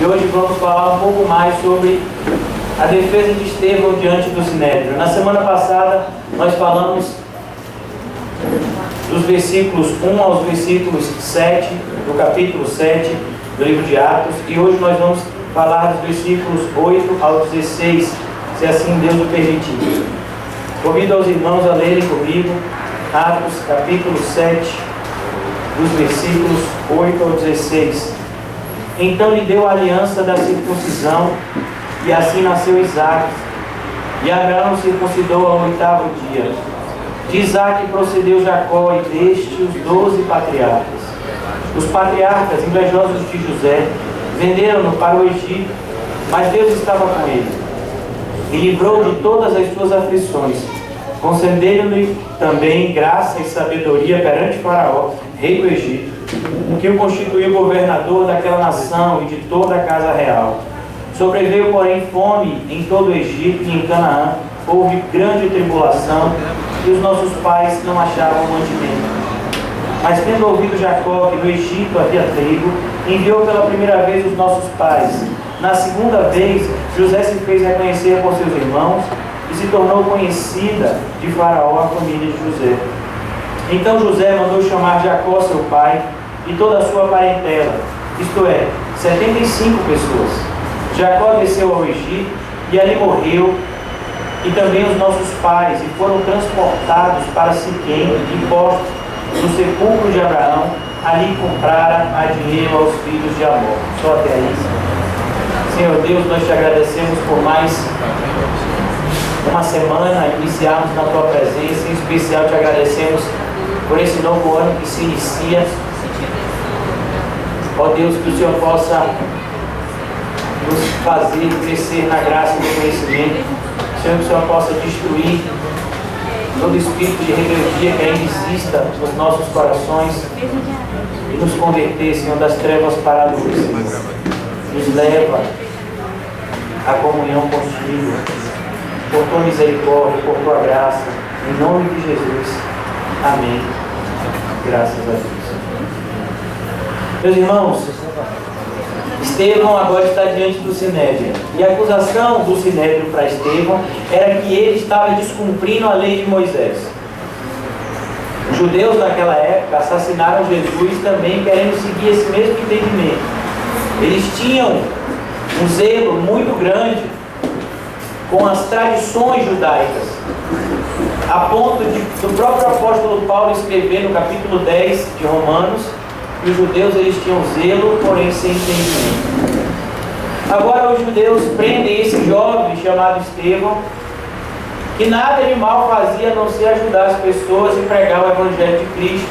E hoje vamos falar um pouco mais sobre a defesa de Estevão diante do Sinédrio. Na semana passada nós falamos dos versículos 1 aos versículos 7, do capítulo 7 do livro de Atos, e hoje nós vamos falar dos versículos 8 ao 16, se assim Deus o permitir. Convido aos irmãos a lerem comigo Atos capítulo 7, dos versículos 8 ao 16. Então lhe deu a aliança da circuncisão, e assim nasceu Isaque. E Abraão circuncidou ao 8º dia. De Isaque procedeu Jacó, e deste os 12 patriarcas. Os patriarcas, invejosos de José, venderam-no para o Egito, mas Deus estava com ele, e livrou de todas as suas aflições, concedendo-lhe também graça e sabedoria perante Faraó, rei do Egito, que o constituiu governador daquela nação e de toda a casa real. Sobreveio, porém, fome em todo o Egito e em Canaã, houve grande tribulação, e os nossos pais não achavam mantimento. Mas tendo ouvido Jacó que no Egito havia trigo, enviou pela primeira vez os nossos pais. Na segunda vez, José se fez reconhecer por seus irmãos, e se tornou conhecida de Faraó a família de José. Então José mandou chamar Jacó, seu pai, e toda a sua parentela, isto é, 75 pessoas. Jacó desceu ao Egito, e ali morreu, e também os nossos pais, e foram transportados para Siquém, e postos no sepulcro de Abraão, ali comprara a dinheiro aos filhos de Amor. Só até aí. Senhor Deus, nós te agradecemos por mais uma semana, iniciarmos na tua presença. Em especial te agradecemos por esse novo ano que se inicia. Ó Deus, que o Senhor possa nos fazer crescer na graça e no conhecimento. Senhor, que o Senhor possa destruir todo espírito de rebeldia que ainda exista nos nossos corações e nos converter, Senhor, das trevas para a luz. Nos leva à comunhão contigo, por tua misericórdia, por tua graça, em nome de Jesus. Amém. Graças a Deus. Meus irmãos, Estevão agora está diante do Sinédrio. E a acusação do Sinédrio para Estevão era que ele estava descumprindo a lei de Moisés. Os judeus naquela época assassinaram Jesus também querendo seguir esse mesmo entendimento. Eles tinham um zelo muito grande com as tradições judaicas, a ponto do próprio apóstolo Paulo escrever no capítulo 10 de Romanos que os judeus eles tinham zelo, porém sem entendimento. Agora os judeus prendem esse jovem chamado Estevão, que nada de mal fazia a não ser ajudar as pessoas e pregar o Evangelho de Cristo.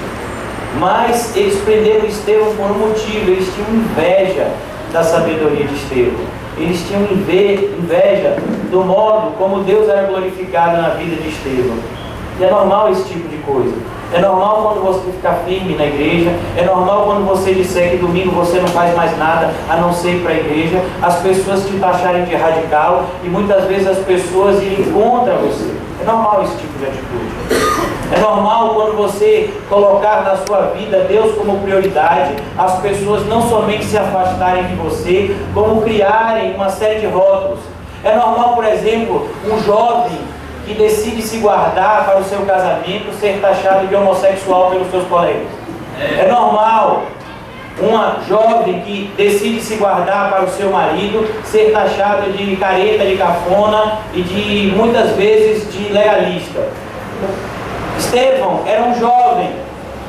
Mas eles prenderam Estevão por um motivo: eles tinham inveja da sabedoria de Estevão. Eles tinham inveja do modo como Deus era glorificado na vida de Estevão. E é normal esse tipo de coisa. É normal quando você ficar firme na igreja. É normal quando você disser que domingo você não faz mais nada a não ser ir para a igreja. As pessoas te taxarem de radical e muitas vezes as pessoas irem contra você. É normal esse tipo de atitude. É normal quando você colocar na sua vida Deus como prioridade, as pessoas não somente se afastarem de você, como criarem uma série de rótulos. É normal, por exemplo, um jovem que decide se guardar para o seu casamento ser taxado de homossexual pelos seus colegas. É normal uma jovem que decide se guardar para o seu marido ser taxado de careta, de cafona e de muitas vezes de legalista. Estevão era um jovem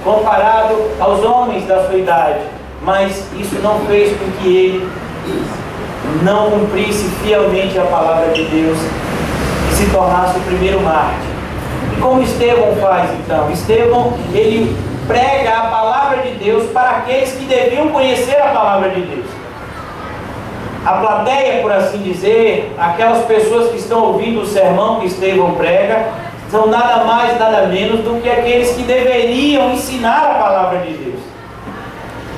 comparado aos homens da sua idade, mas isso não fez com que ele não cumprisse fielmente a palavra de Deus e se tornasse o primeiro mártir. E como Estevão faz então? Estevão, ele prega a palavra de Deus para aqueles que deviam conhecer a palavra de Deus. A plateia, por assim dizer, aquelas pessoas que estão ouvindo o sermão que Estevão prega, são nada mais, nada menos do que aqueles que deveriam ensinar a palavra de Deus.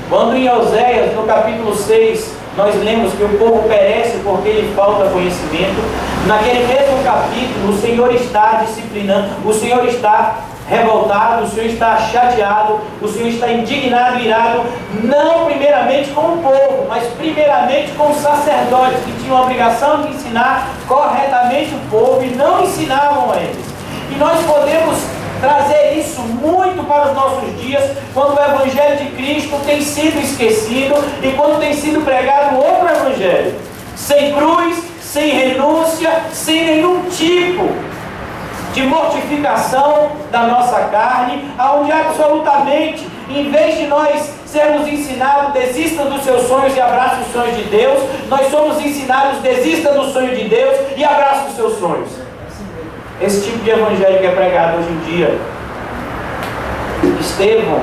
Quando em Oséias, no capítulo 6, nós lemos que o povo perece porque lhe falta conhecimento, naquele mesmo capítulo o Senhor está disciplinando, o Senhor está revoltado, o Senhor está chateado, o Senhor está indignado e irado, não primeiramente com o povo, mas primeiramente com os sacerdotes, que tinham a obrigação de ensinar corretamente o povo e não ensinavam a eles. E nós podemos trazer isso muito para os nossos dias, quando o Evangelho de Cristo tem sido esquecido e quando tem sido pregado outro Evangelho, sem cruz, sem renúncia, sem nenhum tipo de mortificação da nossa carne, onde absolutamente, em vez de nós sermos ensinados, desista dos seus sonhos e abraça os sonhos de Deus, nós somos ensinados, desista do sonho de Deus e abraça os seus sonhos. Esse tipo de evangelho que é pregado hoje em dia. Estevão,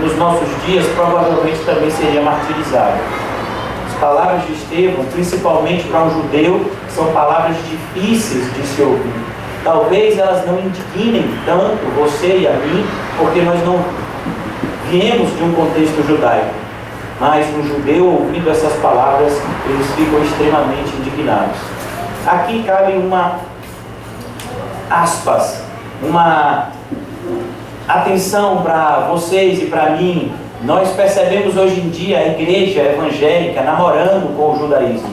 nos nossos dias, provavelmente também seria martirizado. As palavras de Estevão, principalmente para um judeu, são palavras difíceis de se ouvir. Talvez elas não indignem tanto você e a mim, porque nós não viemos de um contexto judaico. Mas um judeu, ouvindo essas palavras, eles ficam extremamente indignados. Aqui cabe uma atenção para vocês e para mim. Nós percebemos hoje em dia a igreja evangélica namorando com o judaísmo,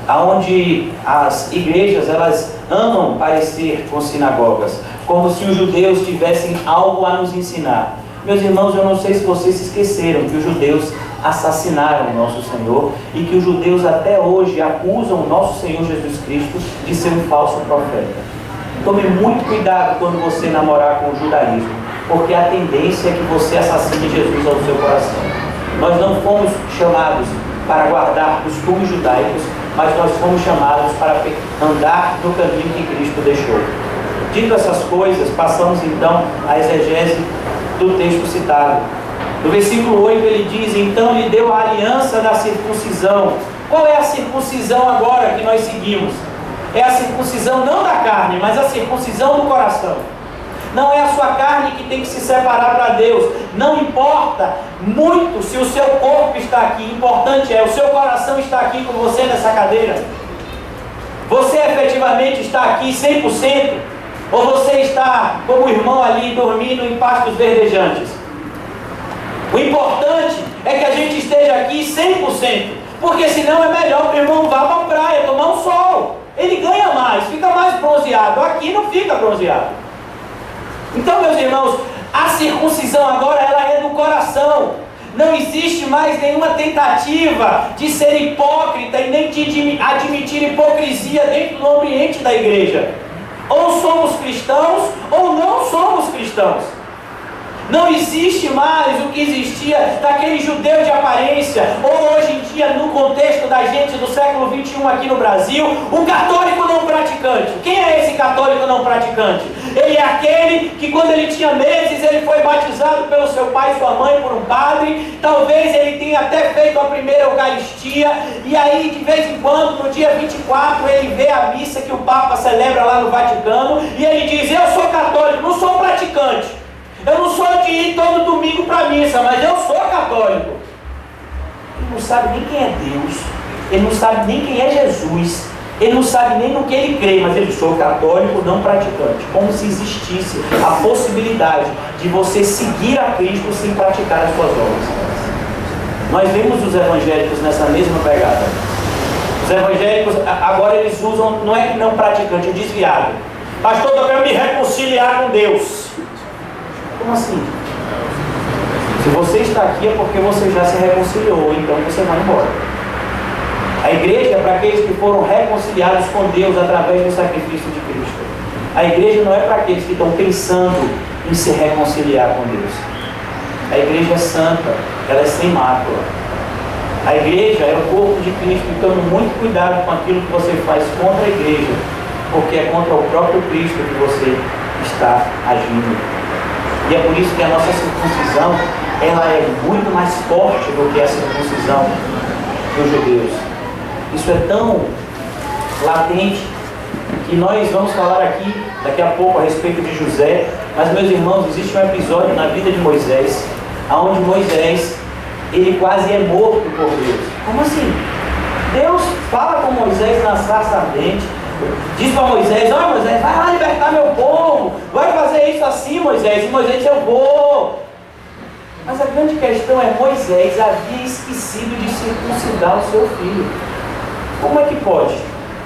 aonde as igrejas elas amam parecer com sinagogas, como se os judeus tivessem algo a nos ensinar. Meus irmãos, eu não sei se vocês se esqueceram que os judeus assassinaram o nosso Senhor e que os judeus até hoje acusam o nosso Senhor Jesus Cristo de ser um falso profeta. Tome muito cuidado quando você namorar com o judaísmo, porque a tendência é que você assassine Jesus ao seu coração. Nós não fomos chamados para guardar costumes judaicos, mas nós fomos chamados para andar no caminho que Cristo deixou. Dito essas coisas, passamos então à exegese do texto citado. No versículo 8 ele diz: então lhe deu a aliança da circuncisão. Qual é a circuncisão agora que nós seguimos? É a circuncisão não da carne, mas a circuncisão do coração. Não é a sua carne que tem que se separar para Deus. Não importa muito se o seu corpo está aqui. Importante é, o seu coração está aqui com você nessa cadeira. Você efetivamente está aqui 100%? Ou você está como o irmão ali dormindo em pastos verdejantes? O importante é que a gente esteja aqui 100%. Porque senão é melhor que o irmão vá para a praia tomar um sol. Ele ganha mais, fica mais bronzeado. Aqui não fica bronzeado. Então, meus irmãos, a circuncisão agora ela é do coração. Não existe mais nenhuma tentativa de ser hipócrita e nem de admitir hipocrisia dentro do ambiente da igreja. Ou somos cristãos ou não somos cristãos. Não existe mais o que existia daquele judeu de aparência, ou hoje em dia, no contexto da gente do século XXI aqui no Brasil, o católico não praticante. Quem é esse católico não praticante? Ele é aquele que quando ele tinha meses, ele foi batizado pelo seu pai e sua mãe por um padre, talvez ele tenha até feito a primeira Eucaristia, e aí de vez em quando, no dia 24, ele vê a missa que o Papa celebra lá no Vaticano, e ele diz: eu sou católico, não sou praticante. Eu não sou de ir todo domingo para a missa, mas eu sou católico. Ele não sabe nem quem é Deus, ele não sabe nem quem é Jesus, ele não sabe nem no que ele crê, mas ele sou católico não praticante. Como se existisse a possibilidade de você seguir a Cristo sem praticar as suas obras. Nós vemos os evangélicos nessa mesma pegada. Os evangélicos agora eles usam, não é que não praticante, é desviado. Pastor, eu quero me reconciliar com Deus. Como assim? Se você está aqui é porque você já se reconciliou, então você vai embora. A igreja é para aqueles que foram reconciliados com Deus através do sacrifício de Cristo. A igreja não é para aqueles que estão pensando em se reconciliar com Deus. A igreja é santa, ela é sem mácula. A igreja é o corpo de Cristo, então muito cuidado com aquilo que você faz contra a igreja, porque é contra o próprio Cristo que você está agindo. E é por isso que a nossa circuncisão, ela é muito mais forte do que a circuncisão dos judeus. Isso é tão latente que nós vamos falar aqui, daqui a pouco, a respeito de José. Mas, meus irmãos, existe um episódio na vida de Moisés, onde Moisés, ele quase é morto por Deus. Como assim? Deus fala com Moisés na sarça ardente, diz para Moisés: ó Moisés, vai lá libertar meu povo, vai fazer isso assim, Moisés. E Moisés disse: eu vou. Mas a grande questão é: Moisés havia esquecido de circuncidar o seu filho. Como é que pode?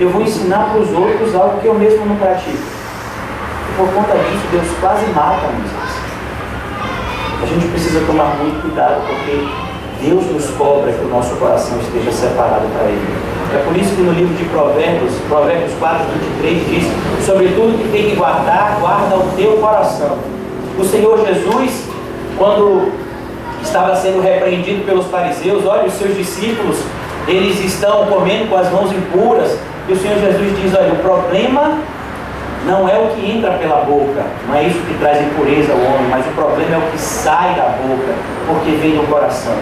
Eu vou ensinar para os outros algo que eu mesmo não pratico. E por conta disso, Deus quase mata Moisés. A gente precisa tomar muito cuidado, porque Deus nos cobra que o nosso coração esteja separado para Ele. É por isso que no livro de Provérbios 4:23 diz: sobre tudo que tem que guardar, guarda o teu coração. O Senhor Jesus, quando estava sendo repreendido pelos fariseus, olha, os seus discípulos, eles estão comendo com as mãos impuras, e o Senhor Jesus diz: olha, o problema não é o que entra pela boca, não é isso que traz impureza ao homem, mas o problema é o que sai da boca, porque vem do coração.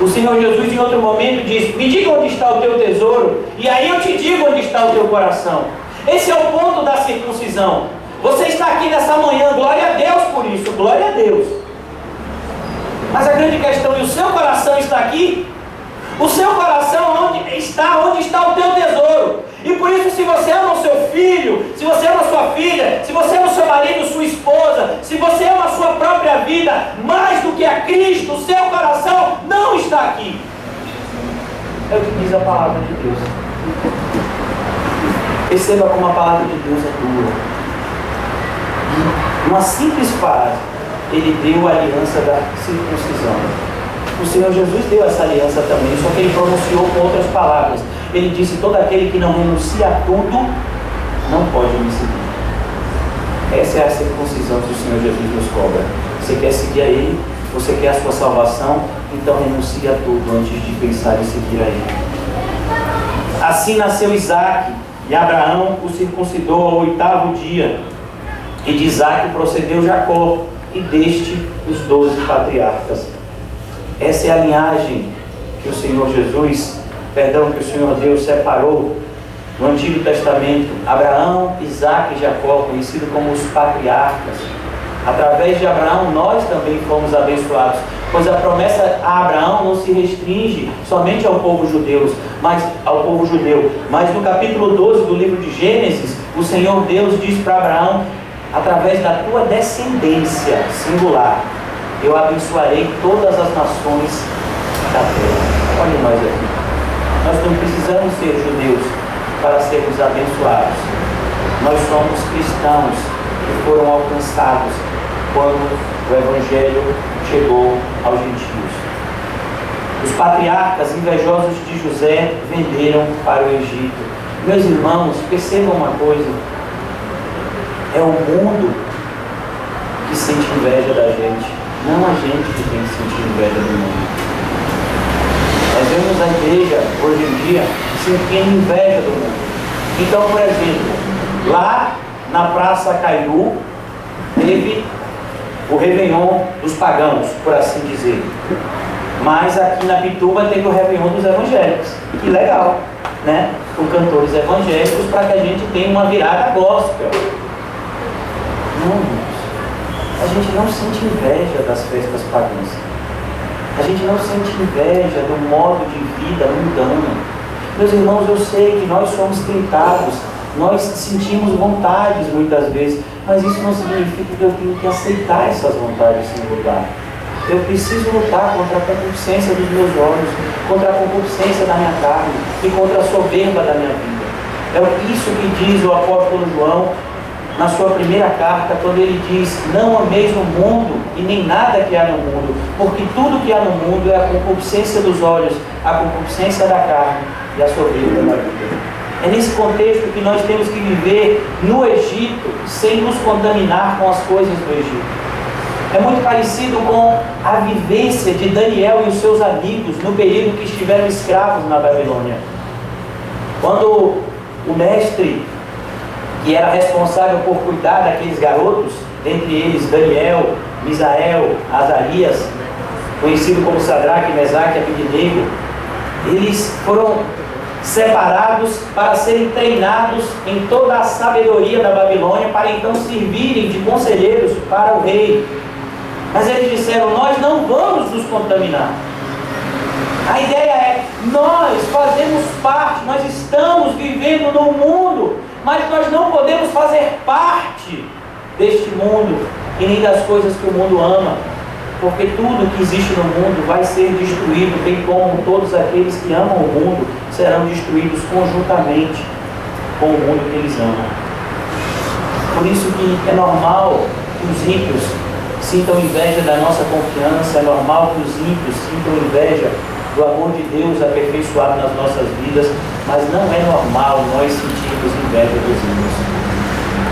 O Senhor Jesus em outro momento diz: me diga onde está o teu tesouro, e aí eu te digo onde está o teu coração. Esse é o ponto da circuncisão. Você está aqui nessa manhã, glória a Deus por isso, glória a Deus. Mas a grande questão: e o seu coração está aqui? O seu coração onde está o teu tesouro? E por isso, se você ama o seu filho, se você ama a sua filha, se você ama o seu marido, sua esposa, se você ama a sua própria vida mais do que a Cristo, o seu coração não está aqui. É o que diz a palavra de Deus. Perceba como a palavra de Deus é dura. E uma simples frase, Ele deu a aliança da circuncisão. O Senhor Jesus deu essa aliança também, só que Ele pronunciou com outras palavras. Ele disse: todo aquele que não renuncia a tudo, não pode me seguir. Essa é a circuncisão que o Senhor Jesus nos cobra. Você quer seguir a Ele? Você quer a sua salvação? Então renuncie a tudo antes de pensar em seguir a Ele. Assim nasceu Isaque, e Abraão o circuncidou ao 8º dia. E de Isaque procedeu Jacó, e deste os 12 patriarcas. Essa é a linhagem que o Senhor Deus separou no Antigo Testamento: Abraão, Isaque e Jacó, conhecido como os patriarcas. Através de Abraão nós também fomos abençoados, pois a promessa a Abraão não se restringe somente ao povo judeu, mas no capítulo 12 do livro de Gênesis, o Senhor Deus diz para Abraão: através da tua descendência singular, eu abençoarei todas as nações da terra. Olha nós aqui. Nós não precisamos ser judeus para sermos abençoados. Nós somos cristãos que foram alcançados quando o Evangelho chegou aos gentios. Os patriarcas invejosos de José venderam para o Egito. Meus irmãos, percebam uma coisa: é o mundo que sente inveja da gente, não a gente que tem que sentir inveja do mundo. Nós vemos a igreja, hoje em dia, sentindo inveja do mundo. Então, por exemplo, lá na Praça Cairu, teve o Réveillon dos pagãos, por assim dizer. Mas aqui na Pituba teve o Réveillon dos evangélicos. Que legal, né? Com cantores evangélicos, para que a gente tenha uma virada gospel. Não, irmãos. A gente não sente inveja das festas pagãs. A gente não sente inveja do modo de vida mundano. Meus irmãos, eu sei que nós somos tentados, nós sentimos vontades muitas vezes, mas isso não significa que eu tenho que aceitar essas vontades sem lutar. Eu preciso lutar contra a concupiscência dos meus olhos, contra a concupiscência da minha carne e contra a soberba da minha vida. É isso que diz o apóstolo João na sua primeira carta, quando ele diz: não ameis o mundo e nem nada que há no mundo, porque tudo que há no mundo é a concupiscência dos olhos, a concupiscência da carne e a soberba da vida. É nesse contexto que nós temos que viver no Egito, sem nos contaminar com as coisas do Egito. É muito parecido com a vivência de Daniel e os seus amigos no período que estiveram escravos na Babilônia. Quando o mestre, que era responsável por cuidar daqueles garotos, dentre eles Daniel, Misael, Azarias, conhecido como Sadraque, Mesaque e Abednego, eles foram separados para serem treinados em toda a sabedoria da Babilônia, para então servirem de conselheiros para o rei. Mas eles disseram: nós não vamos nos contaminar. A ideia é: nós fazemos parte, nós estamos vivendo num mundo mas nós não podemos fazer parte deste mundo e nem das coisas que o mundo ama, porque tudo que existe no mundo vai ser destruído, bem como todos aqueles que amam o mundo serão destruídos conjuntamente com o mundo que eles amam. Por isso que é normal que os ímpios sintam inveja da nossa confiança, é normal que os ímpios sintam inveja do amor de Deus aperfeiçoado nas nossas vidas, mas não é normal nós sentirmos inveja dos ímpios.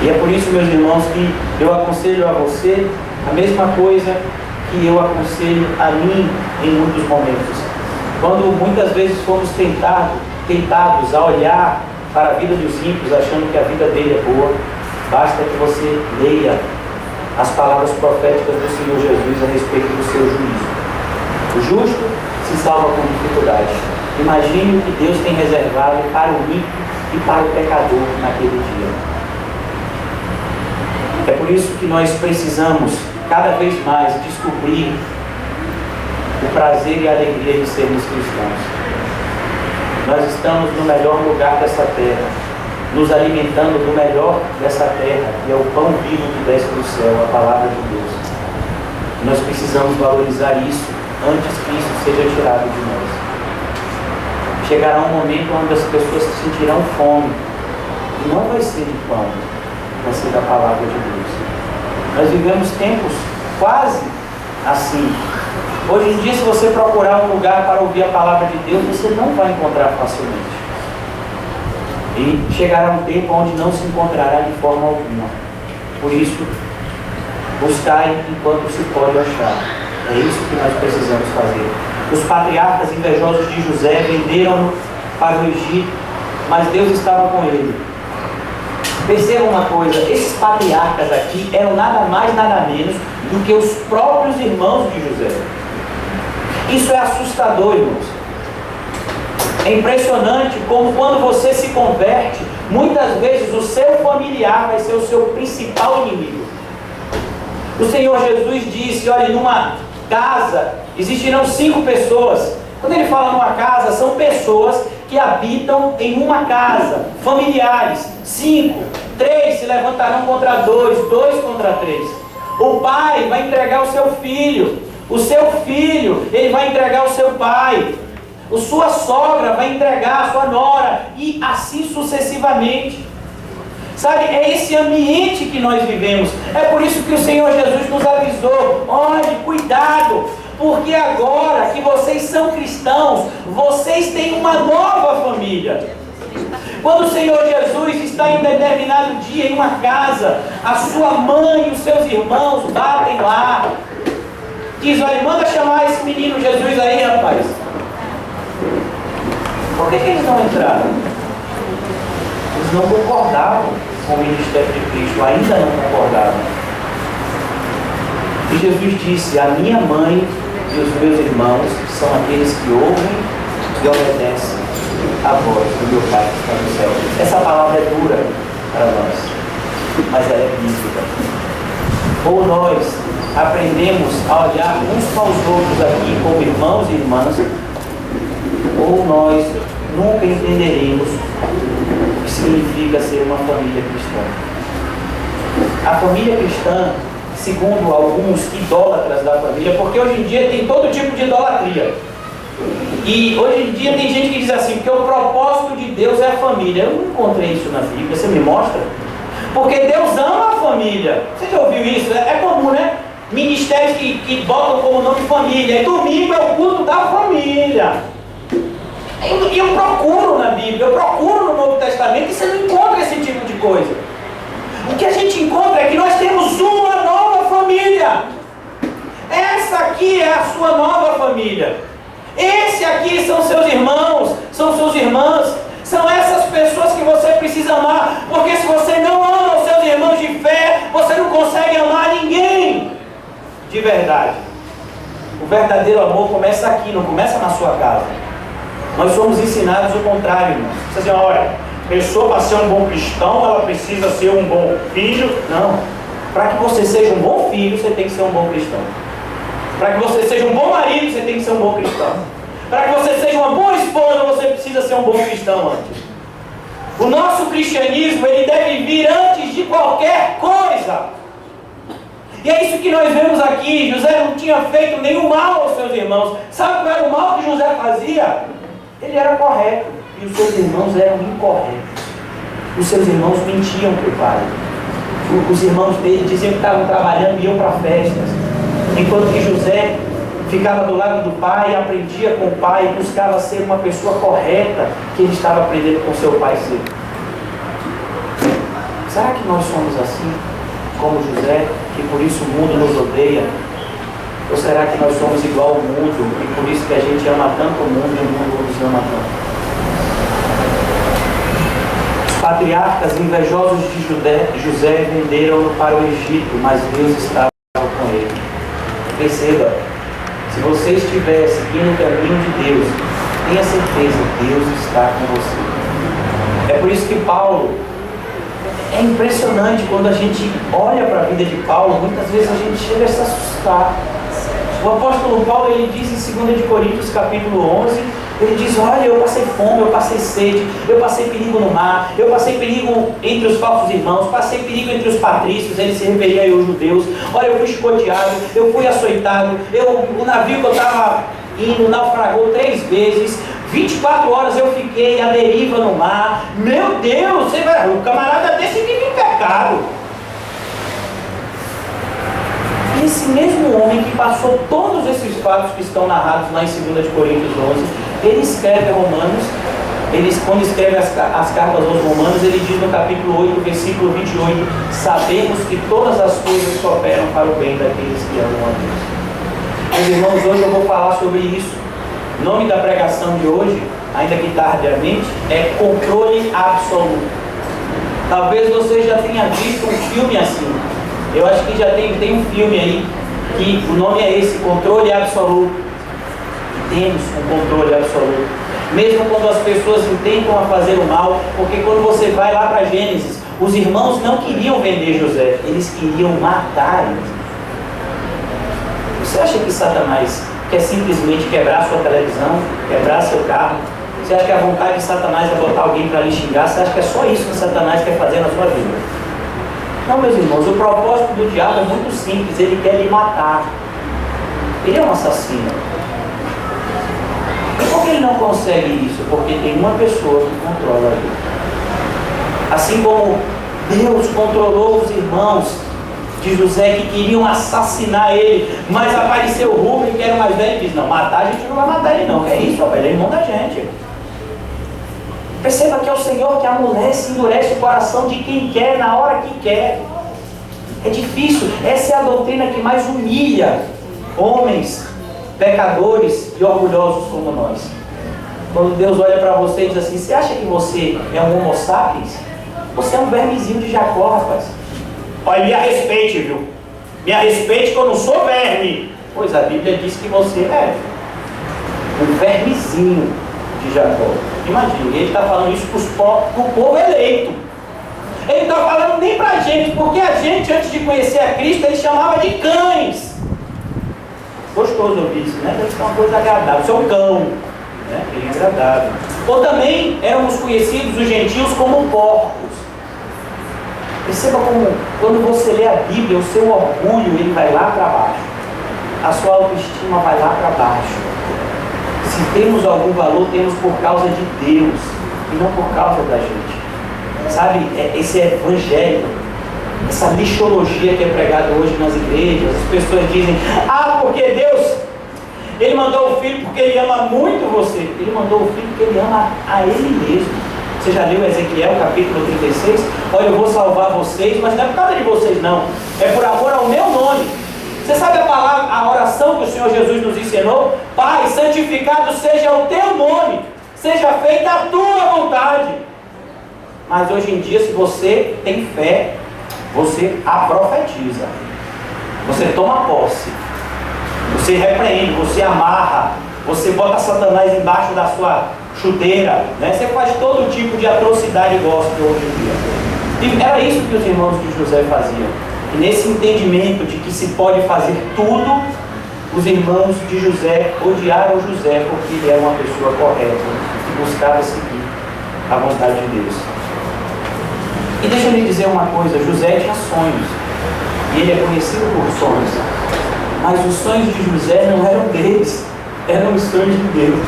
E é por isso, meus irmãos, que eu aconselho a você a mesma coisa que eu aconselho a mim em muitos momentos. Quando muitas vezes fomos tentados a olhar para a vida dos ímpios, achando que a vida dele é boa, basta que você leia as palavras proféticas do Senhor Jesus a respeito do seu juízo. O justo se salva com dificuldade. Imagine o que Deus tem reservado para o ímpio e para o pecador naquele dia. É por isso que nós precisamos cada vez mais descobrir o prazer e a alegria de sermos cristãos. Nós estamos no melhor lugar dessa terra, nos alimentando do melhor dessa terra, que é o pão vivo que desce do céu, a palavra de Deus. Nós precisamos valorizar isso antes que isso seja tirado de nós. Chegará um momento onde as pessoas sentirão fome, e não vai ser de pão, vai ser da palavra de Deus. Nós vivemos tempos quase assim. Hoje em dia, se você procurar um lugar para ouvir a palavra de Deus, você não vai encontrar facilmente. E chegará um tempo onde não se encontrará de forma alguma. Por isso, buscai enquanto se pode achar. É isso que nós precisamos fazer. Os patriarcas invejosos de José venderam-no para o Egito, mas Deus estava com ele. Percebam uma coisa, esses patriarcas aqui eram nada mais, nada menos do que os próprios irmãos de José. Isso é assustador, irmãos. É impressionante como quando você se converte, muitas vezes o seu familiar vai ser o seu principal inimigo. O Senhor Jesus disse, olha, numa casa existirão 5 pessoas. Quando ele fala numa casa, são pessoas que habitam em uma casa, familiares. 5, 3 se levantarão contra 2, 2 contra 3. O pai vai entregar o seu filho. O seu filho, ele vai entregar o seu pai. A sua sogra vai entregar a sua nora. E assim sucessivamente. Sabe, é esse ambiente que nós vivemos. É por isso que o Senhor Jesus nos avisou. Olhe, cuidado. Porque agora que vocês são cristãos, vocês têm uma nova família. Quando o Senhor Jesus está em determinado dia em uma casa, a sua mãe e os seus irmãos batem lá. Diz, olha, manda chamar esse menino Jesus aí, rapaz. Por que eles não entraram? Eles não concordavam com o ministério de Cristo, ainda não concordavam. E Jesus disse, a minha mãe e os meus irmãos são aqueles que ouvem e obedecem a voz do meu Pai que está no céu. Essa palavra é dura para nós, mas ela é bíblica. Ou nós aprendemos a olhar uns para os outros aqui como irmãos e irmãs, ou nós nunca entenderemos o que significa ser uma família cristã. A família cristã, segundo alguns idólatras da família, porque hoje em dia tem todo tipo de idolatria. E hoje em dia tem gente que diz assim, que o propósito de Deus é a família. Eu não encontrei isso na Bíblia, você me mostra? Porque Deus ama a família. Você já ouviu isso? É comum, né? Ministérios que botam como nome família. E domingo é o culto da família. E eu procuro na Bíblia, eu procuro no Novo Testamento e você não encontra esse tipo de coisa. O que a gente encontra é que nós temos uma nova família. Essa aqui é a sua nova família. Esse aqui são seus irmãos, são suas irmãs. São essas pessoas que você precisa amar. Porque se você não ama os seus irmãos de fé, você não consegue amar ninguém de verdade. O verdadeiro amor começa aqui, não começa na sua casa. Nós somos ensinados o contrário, irmãos. Você diz, olha, pessoa para ser um bom cristão, ela precisa ser um bom filho. Não. Para que você seja um bom filho, você tem que ser um bom cristão. Para que você seja um bom marido, você tem que ser um bom cristão. Para que você seja uma boa esposa, você precisa ser um bom cristão antes. O nosso cristianismo, ele deve vir antes de qualquer coisa. E é isso que nós vemos aqui. José não tinha feito nenhum mal aos seus irmãos. Sabe qual era o mal que José fazia? Ele era correto. E os seus irmãos eram incorretos. Os seus irmãos mentiam para o pai. Os irmãos dele diziam que estavam trabalhando e iam para festas. Enquanto que José ficava do lado do pai, aprendia com o pai e buscava ser uma pessoa correta que ele estava aprendendo com seu pai ser. Será que nós somos assim, como José, que por isso o mundo nos odeia? Ou será que nós somos igual ao mundo e por isso que a gente ama tanto o mundo e o mundo nos ama tanto? Os patriarcas invejosos de José venderam-no para o Egito, mas Deus estava com ele. Perceba, se você estiver seguindo o caminho de Deus, tenha certeza, Deus está com você. É por isso que Paulo, é impressionante quando a gente olha para a vida de Paulo, muitas vezes a gente chega a se assustar. O apóstolo Paulo, ele diz em 2 de Coríntios capítulo 11, ele diz, olha, eu passei fome, eu passei sede, eu passei perigo no mar, eu passei perigo entre os falsos irmãos, passei perigo entre os patrícios, ele se referia aos judeus, olha, eu fui chicoteado, eu fui açoitado, o navio que eu estava indo naufragou 3 vezes, 24 horas eu fiquei à deriva no mar. Meu Deus, o camarada desse vive em pecado. E esse mesmo homem que passou todos esses fatos que estão narrados lá em 2 de Coríntios 11, ele escreve a Romanos, quando escreve as cartas aos Romanos, ele diz no capítulo 8, versículo 28, sabemos que todas as coisas cooperam para o bem daqueles que amam a Deus. Meus irmãos, hoje eu vou falar sobre isso. O nome da pregação de hoje, ainda que tardiamente, é Controle Absoluto. Talvez você já tenha visto um filme assim. Eu acho que já tem um filme aí, que o nome é esse, Controle Absoluto. Temos um controle absoluto. Mesmo quando as pessoas intentam a fazer o mal, porque quando você vai lá para Gênesis, os irmãos não queriam vender José, eles queriam matar ele. Você acha que Satanás quer simplesmente quebrar sua televisão, quebrar seu carro? Você acha que a vontade de Satanás é botar alguém para lhe xingar? Você acha que é só isso que Satanás quer fazer na sua vida? Não, meus irmãos, o propósito do diabo é muito simples, ele quer lhe matar. Ele é um assassino. E por que ele não consegue isso? Porque tem uma pessoa que controla ele. Assim como Deus controlou os irmãos de José que queriam assassinar ele, mas apareceu o Rubem, que era o mais velho, e diz, não, matar a gente não vai matar ele não, que é isso, rapaz, ele é irmão da gente. Perceba que é o Senhor que amolece e endurece o coração de quem quer, na hora que quer. É difícil, essa é a doutrina que mais humilha homens, pecadores e orgulhosos como nós. Quando Deus olha para você e diz assim, você acha que você é um homo sapiens? Você é um vermezinho de Jacó, rapaz. Olha, me respeite, viu? Me respeite que eu não sou verme. Pois a Bíblia diz que você é um vermezinho de Jacó. Imagine, ele está falando isso para o povo eleito. Ele está falando nem para a gente, porque a gente, antes de conhecer a Cristo, ele chamava de cães. Gostoso ouvir isso, né? Deve ser uma coisa agradável. Seu cão, né? Bem agradável. Ou também éramos conhecidos, os gentios, como porcos. Perceba como, quando você lê a Bíblia, o seu orgulho, ele vai lá para baixo. A sua autoestima vai lá para baixo. Se temos algum valor, temos por causa de Deus e não por causa da gente. Sabe, esse evangelho, essa lixologia que é pregada hoje nas igrejas, as pessoas dizem, porque Deus, Ele mandou o Filho porque Ele ama muito você. Ele mandou o Filho porque Ele ama a Ele mesmo. Você já leu Ezequiel capítulo 36? Olha, eu vou salvar vocês, mas não é por causa de vocês não, é por amor ao meu nome. Você sabe a palavra, a oração que o Senhor Jesus nos ensinou? Pai, santificado seja o teu nome, seja feita a tua vontade. Mas hoje em dia, se você tem fé, você a profetiza, você toma posse, você repreende, você amarra, você bota Satanás embaixo da sua chuteira, né? Você faz todo tipo de atrocidade gospel hoje em dia. E era isso que os irmãos de José faziam. E nesse entendimento de que se pode fazer tudo, os irmãos de José odiaram José porque ele era uma pessoa correta e buscava seguir a vontade de Deus. E deixa eu lhe dizer uma coisa, José tinha sonhos, e ele é conhecido por sonhos, mas os sonhos de José não eram deles, eram os sonhos de Deus.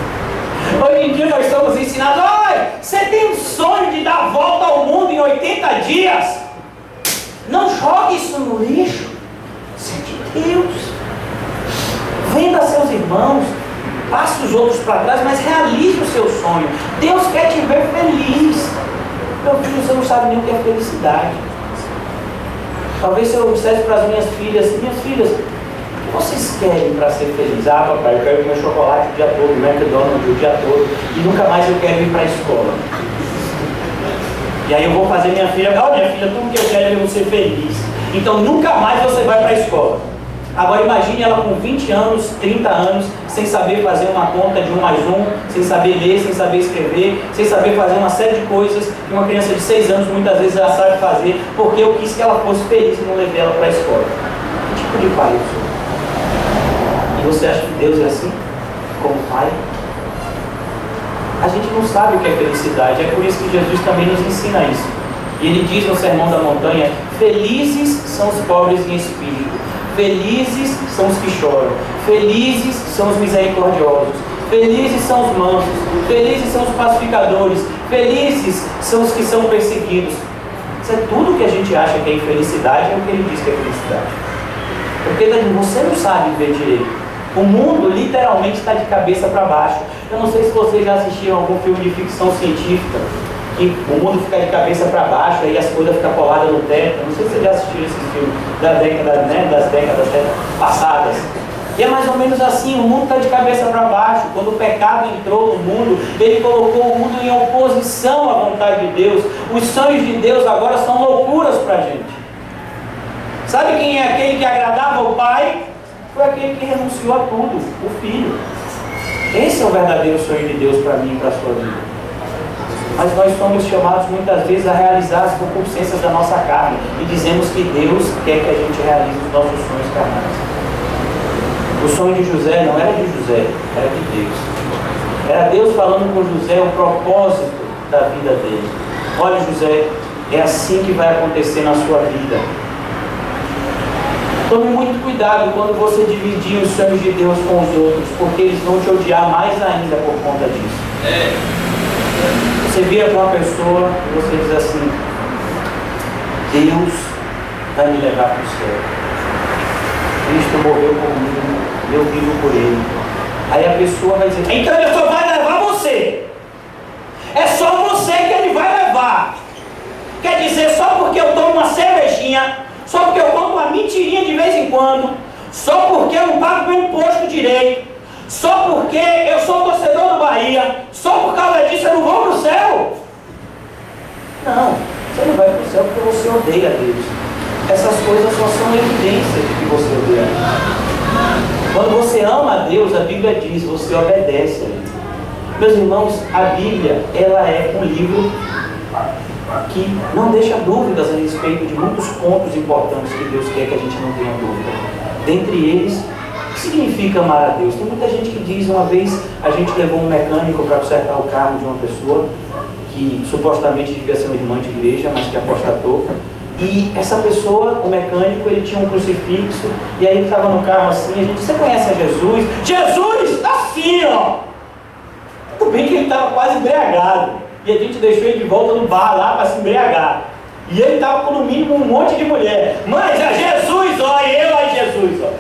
Hoje em dia nós estamos ensinados, você tem um sonho de dar a volta ao mundo em 80 dias, não jogue isso no lixo, isso é de Deus. Venda seus irmãos, passe os outros para trás, mas realize o seu sonho. Deus quer te ver feliz. Meu filho, você não sabe nem o que é felicidade. Talvez se eu dissesse para as minhas filhas, o que vocês querem para ser felizes? Ah, papai, eu quero comer chocolate o dia todo, McDonald's o dia todo, e nunca mais eu quero ir para a escola. E aí eu vou fazer minha filha, minha filha, tudo que eu quero é você feliz. Então nunca mais você vai para a escola. Agora imagine ela com 20 anos, 30 anos, sem saber fazer uma conta de 1 mais 1, sem saber ler, sem saber escrever, sem saber fazer uma série de coisas que uma criança de 6 anos muitas vezes já sabe fazer, porque eu quis que ela fosse feliz e não levei ela para a escola. Que tipo de pai eu sou? E você acha que Deus é assim? Como pai? A gente não sabe o que é felicidade, é por isso que Jesus também nos ensina isso. E ele diz no Sermão da Montanha: felizes são os pobres em espírito, felizes são os que choram, felizes são os misericordiosos, felizes são os mansos, felizes são os pacificadores, felizes são os que são perseguidos. Isso é tudo que a gente acha que é infelicidade, é o que ele diz que é felicidade. Porque você não sabe ver direito. O mundo literalmente está de cabeça para baixo. Eu não sei se vocês já assistiram algum filme de ficção científica, que o mundo fica de cabeça para baixo, aí as coisas ficam coladas no teto. Não sei se vocês já assistiram esse filme das décadas passadas. E é mais ou menos assim, o mundo está de cabeça para baixo. Quando o pecado entrou no mundo, ele colocou o mundo em oposição à vontade de Deus. Os sonhos de Deus agora são loucuras para a gente. Sabe quem é aquele que agradava o Pai? Foi aquele que renunciou a tudo, o Filho. Esse é o verdadeiro sonho de Deus para mim e para a sua vida. Mas nós somos chamados muitas vezes a realizar as concupiscências da nossa carne e dizemos que Deus quer que a gente realize os nossos sonhos carnais. O sonho de José não era de José, era de Deus. Era Deus falando com José o propósito da vida dele. Olha, José, é assim que vai acontecer na sua vida. Tome muito cuidado quando você dividir os sonhos de Deus com os outros, porque eles vão te odiar mais ainda por conta disso. Você vira para uma pessoa e você diz assim: Deus vai me levar para o céu. Cristo morreu por mim, eu vivo por Ele. Aí a pessoa vai dizer: então Ele só vai levar você. É só você que Ele vai levar. Quer dizer, só porque eu tomo uma cervejinha, só porque eu conto uma mentirinha de vez em quando, só porque eu não pago meu imposto direito, só porque eu sou torcedor do Bahia, só por causa disso eu não vou para o céu? Não, você não vai para o céu porque você odeia Deus. Essas coisas só são evidências de que você odeia Deus. Quando você ama a Deus, a Bíblia diz, você obedece a Ele. Meus irmãos, a Bíblia, ela é um livro que não deixa dúvidas a respeito de muitos pontos importantes que Deus quer que a gente não tenha dúvida. Dentre eles, o que significa amar a Deus? Tem muita gente que diz, uma vez a gente levou um mecânico para consertar o carro de uma pessoa que supostamente devia ser uma irmã de igreja, mas que apostatou. E essa pessoa, o mecânico, ele tinha um crucifixo, e aí ele estava no carro assim, a gente: você conhece a Jesus? Jesus, assim, ó! Tudo bem que ele estava quase embriagado. E a gente deixou ele de volta no bar lá para se embriagar. E ele estava com no mínimo um monte de mulher. Mas é Jesus, ó, e eu aí Jesus, ó.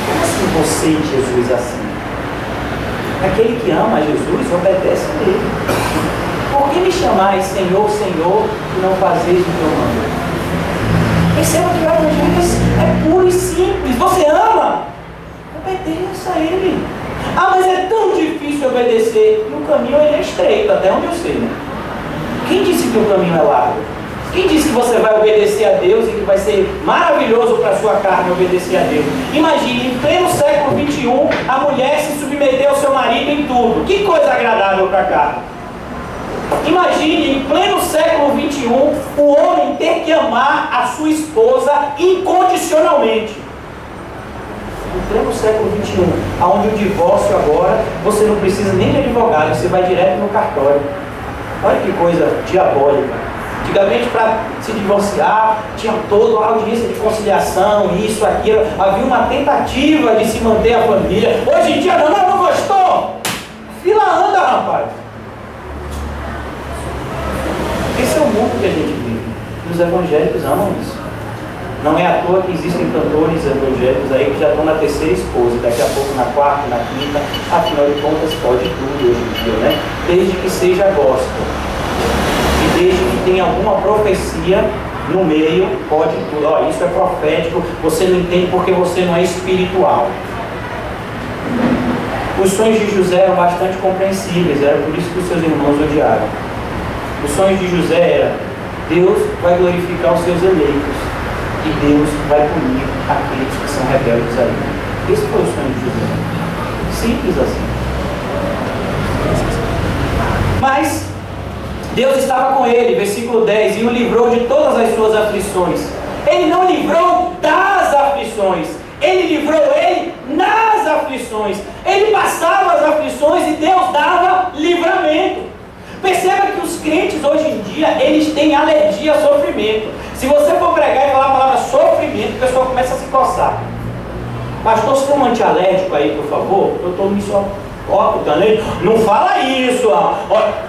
Como assim você e Jesus assim? Aquele que ama a Jesus obedece a Ele. Por que me chamais Senhor, Senhor, e não fazeis o que eu mando? Perceba que o evangelho é puro e simples. Você ama? Obedeça a Ele. Ah, mas é tão difícil obedecer. E o caminho ele é estreito, até onde eu sei, né? Quem disse que o caminho é largo? Quem disse que você vai obedecer a Deus e que vai ser maravilhoso para a sua carne obedecer a Deus? Imagine, em pleno século XXI, a mulher se submeter ao seu marido em tudo. Que coisa agradável para a carne. Imagine, em pleno século XXI, o homem ter que amar a sua esposa incondicionalmente. Em pleno século XXI, onde o divórcio agora, você não precisa nem de advogado, você vai direto no cartório. Olha que coisa diabólica. Antigamente, para se divorciar, tinha toda a audiência de conciliação, isso, aquilo. Havia uma tentativa de se manter a família. Hoje em dia, não gostou? Fila anda, rapaz. Esse é o mundo que a gente vive. E os evangélicos amam isso. Não é à toa que existem cantores evangélicos aí que já estão na terceira esposa, daqui a pouco na quarta, na quinta. Afinal de contas, pode tudo hoje em dia, né? Desde que seja gospel. E desde que tenha alguma profecia no meio, pode tudo. Ó, isso é profético, você não entende porque você não é espiritual. Os sonhos de José eram bastante compreensíveis, era por isso que os seus irmãos odiaram. Os sonhos de José era: Deus vai glorificar os seus eleitos e Deus vai punir aqueles que são rebeldes a ele. Esse foi o sonho de José. Simples assim. Mas Deus estava com ele, versículo 10, e o livrou de todas as suas aflições. Ele não livrou das aflições, ele livrou ele nas aflições. Ele passava as aflições e Deus dava livramento. Perceba que os crentes hoje em dia, eles têm alergia a sofrimento. Se você for pregar e falar a palavra sofrimento, o pessoal começa a se coçar. Pastor, se for um antialérgico aí, por favor, eu estou me só... Ó, não fala isso, ó.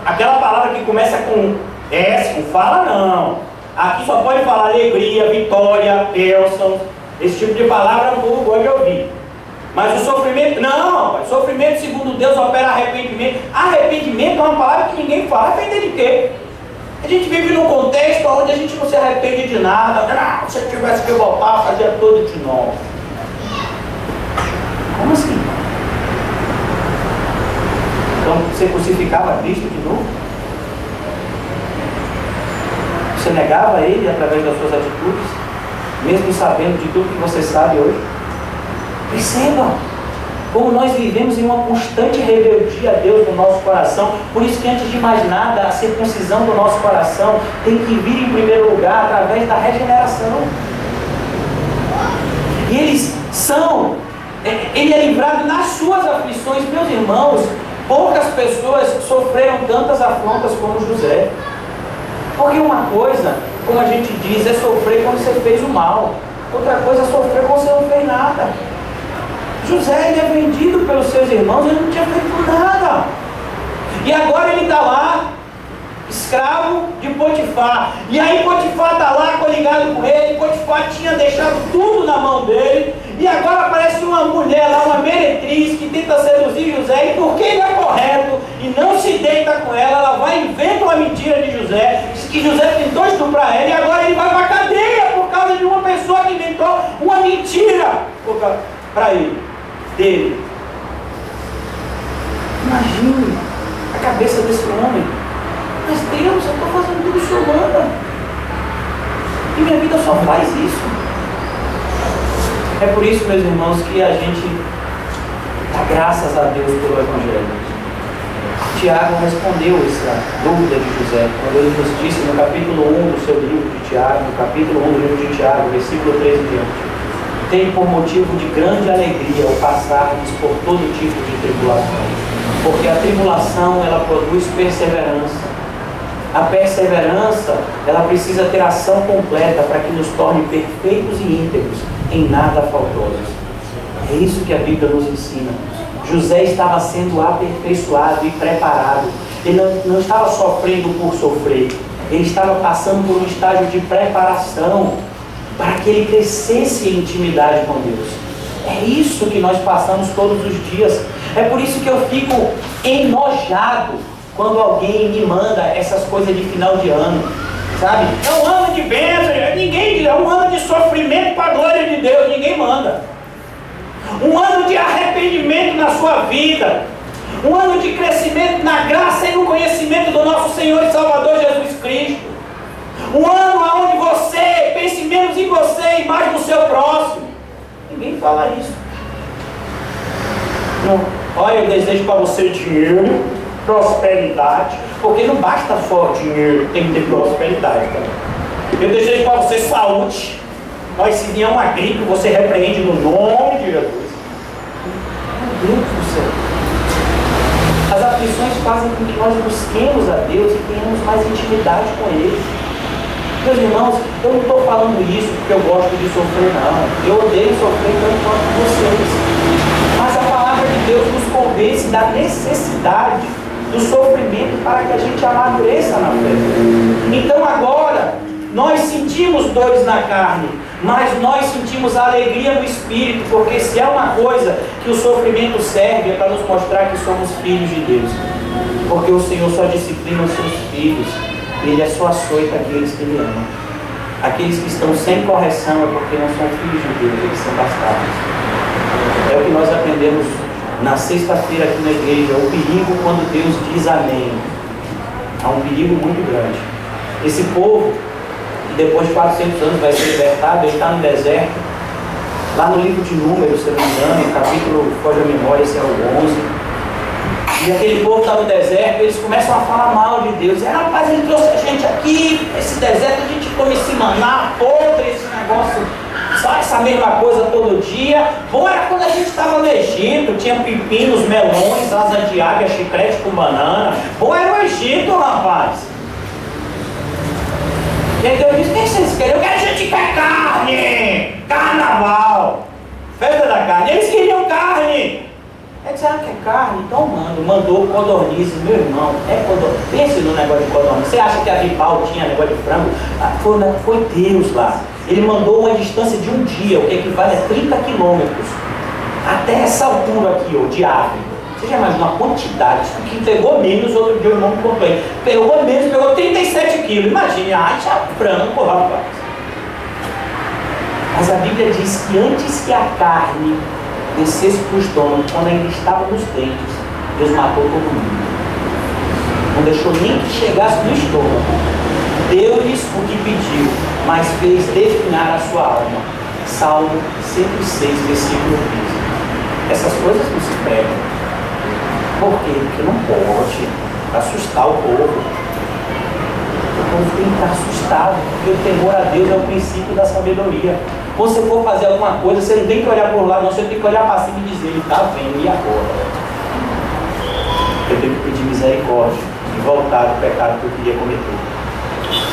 Aquela palavra que começa com S, não fala não. Aqui só pode falar alegria, vitória, bênção. Esse tipo de palavra o povo gosta de ouvir. Mas o sofrimento, não, rapaz. Sofrimento, segundo Deus, opera arrependimento. Arrependimento é uma palavra que ninguém fala. Arrepender de quê? A gente vive num contexto onde a gente não se arrepende de nada. Não, se eu tivesse que voltar, fazia tudo de novo. Como assim? Então você crucificava Cristo de novo? Você negava Ele através das suas atitudes, mesmo sabendo de tudo que você sabe hoje? Perceba como nós vivemos em uma constante rebeldia a Deus no nosso coração. Por isso que, antes de mais nada, a circuncisão do nosso coração tem que vir em primeiro lugar através da regeneração. E ele é livrado nas suas aflições. Meus irmãos, poucas pessoas sofreram tantas afrontas como José. Porque uma coisa, como a gente diz, é sofrer quando você fez o mal. Outra coisa é sofrer quando você não fez nada. José, ele é vendido pelos seus irmãos, ele não tinha feito nada. E agora ele está lá, escravo de Potifar. E aí Potifar está lá coligado com ele. Potifar tinha deixado tudo na mão dele. E agora aparece uma mulher lá, uma meretriz, que tenta seduzir José. E porque ele é correto e não se deita com ela, ela vai e inventa uma mentira de José. Diz que José tentou estuprar ela. E agora ele vai para a cadeia por causa de uma pessoa que inventou uma mentira para ele, dele. Imagine a cabeça desse homem. Mas Deus, eu estou fazendo tudo o Senhor manda. E minha vida só faz isso. É por isso, meus irmãos, que a gente dá graças a Deus pelo Evangelho. Tiago respondeu essa dúvida de José, quando ele nos disse no capítulo 1 do seu livro de Tiago, no capítulo 1 do livro de Tiago, versículo 13 e diante: tem por motivo de grande alegria o passardes por todo tipo de tribulação, porque a tribulação, ela produz perseverança. A perseverança, ela precisa ter ação completa para que nos torne perfeitos e íntegros, em nada faltosos. É isso que a Bíblia nos ensina. José estava sendo aperfeiçoado e preparado. Ele não estava sofrendo por sofrer. Ele estava passando por um estágio de preparação para que ele crescesse em intimidade com Deus. É isso que nós passamos todos os dias. É por isso que eu fico enojado quando alguém me manda essas coisas de final de ano, sabe? É um ano de bênção, ninguém, é um ano de sofrimento para a glória de Deus, ninguém manda. Um ano de arrependimento na sua vida, um ano de crescimento na graça e no conhecimento do nosso Senhor e Salvador Jesus Cristo. Um ano onde você pense menos em você e mais no seu próximo. Ninguém fala isso. Não. Olha, eu desejo para você dinheiro, prosperidade, porque não basta só dinheiro, tem que ter prosperidade também. Eu desejo para você saúde, mas se vier uma gripe, você repreende no nome de Jesus. Meu Deus do céu. As aflições fazem com que nós busquemos a Deus e tenhamos mais intimidade com Ele. Meus irmãos, eu não estou falando isso porque eu gosto de sofrer, não. Eu odeio sofrer tanto quanto vocês. Mas a palavra de Deus nos convence da necessidade do sofrimento para que a gente amadureça na fé. Então agora, nós sentimos dores na carne, mas nós sentimos alegria no Espírito, porque se é uma coisa que o sofrimento serve é para nos mostrar que somos filhos de Deus. Porque o Senhor só disciplina os seus filhos. Ele é só açoita aqueles que Ele ama. Aqueles que estão sem correção é porque não são filhos de Deus, eles são bastardos. É o que nós aprendemos na sexta-feira aqui na igreja, o perigo quando Deus diz amém. Há um perigo muito grande. Esse povo, que depois de 400 anos vai ser libertado, ele está no deserto. Lá no livro de Números, se eu não me engano, capítulo, foge a memória, esse é o 11. E aquele povo está no deserto, eles começam a falar mal de Deus. E, rapaz, ele trouxe a gente aqui, esse deserto, a gente come esse maná podre, esse negócio, só essa mesma coisa todo dia. Bom, era quando a gente estava no Egito, tinha pepinos, melões, asa de águia, chiclete com banana. Bom, era o Egito, rapaz. E aí Deus disse, o que vocês querem? Eu quero gente que quer carne, carnaval, festa da carne. Eles queriam carne. Ele disse, quer carne? Então mandou codornizes, meu irmão, codorniz. Pense no negócio de codorniz. Você acha que a Vipal tinha negócio de frango? Foi Deus lá. Ele mandou uma distância de um dia, o que equivale a 30 quilômetros. Até essa altura aqui, ó, de árvore. Você já imagina uma quantidade, que pegou menos, outro dia o irmão me contou aí. Pegou menos, pegou 37 quilos. Imagine, tinha frango, rapaz. Mas a Bíblia diz que antes que a carne descesse para o estômago, quando ainda estava nos dentes, Deus matou todo mundo. Não deixou nem que chegasse no estômago. Deu-lhes o que pediu, mas fez definhar a sua alma. Salmo 106, versículo 15. Essas coisas não se pregam. Por quê? Porque não pode assustar o povo. O povo tem que estar assustado, porque o temor a Deus é o princípio da sabedoria. Quando você for fazer alguma coisa, você não tem que olhar por um lado, não, você tem que olhar para cima e dizer, Ele está vendo, e agora? Eu tenho que pedir misericórdia e voltar do pecado que eu queria cometer.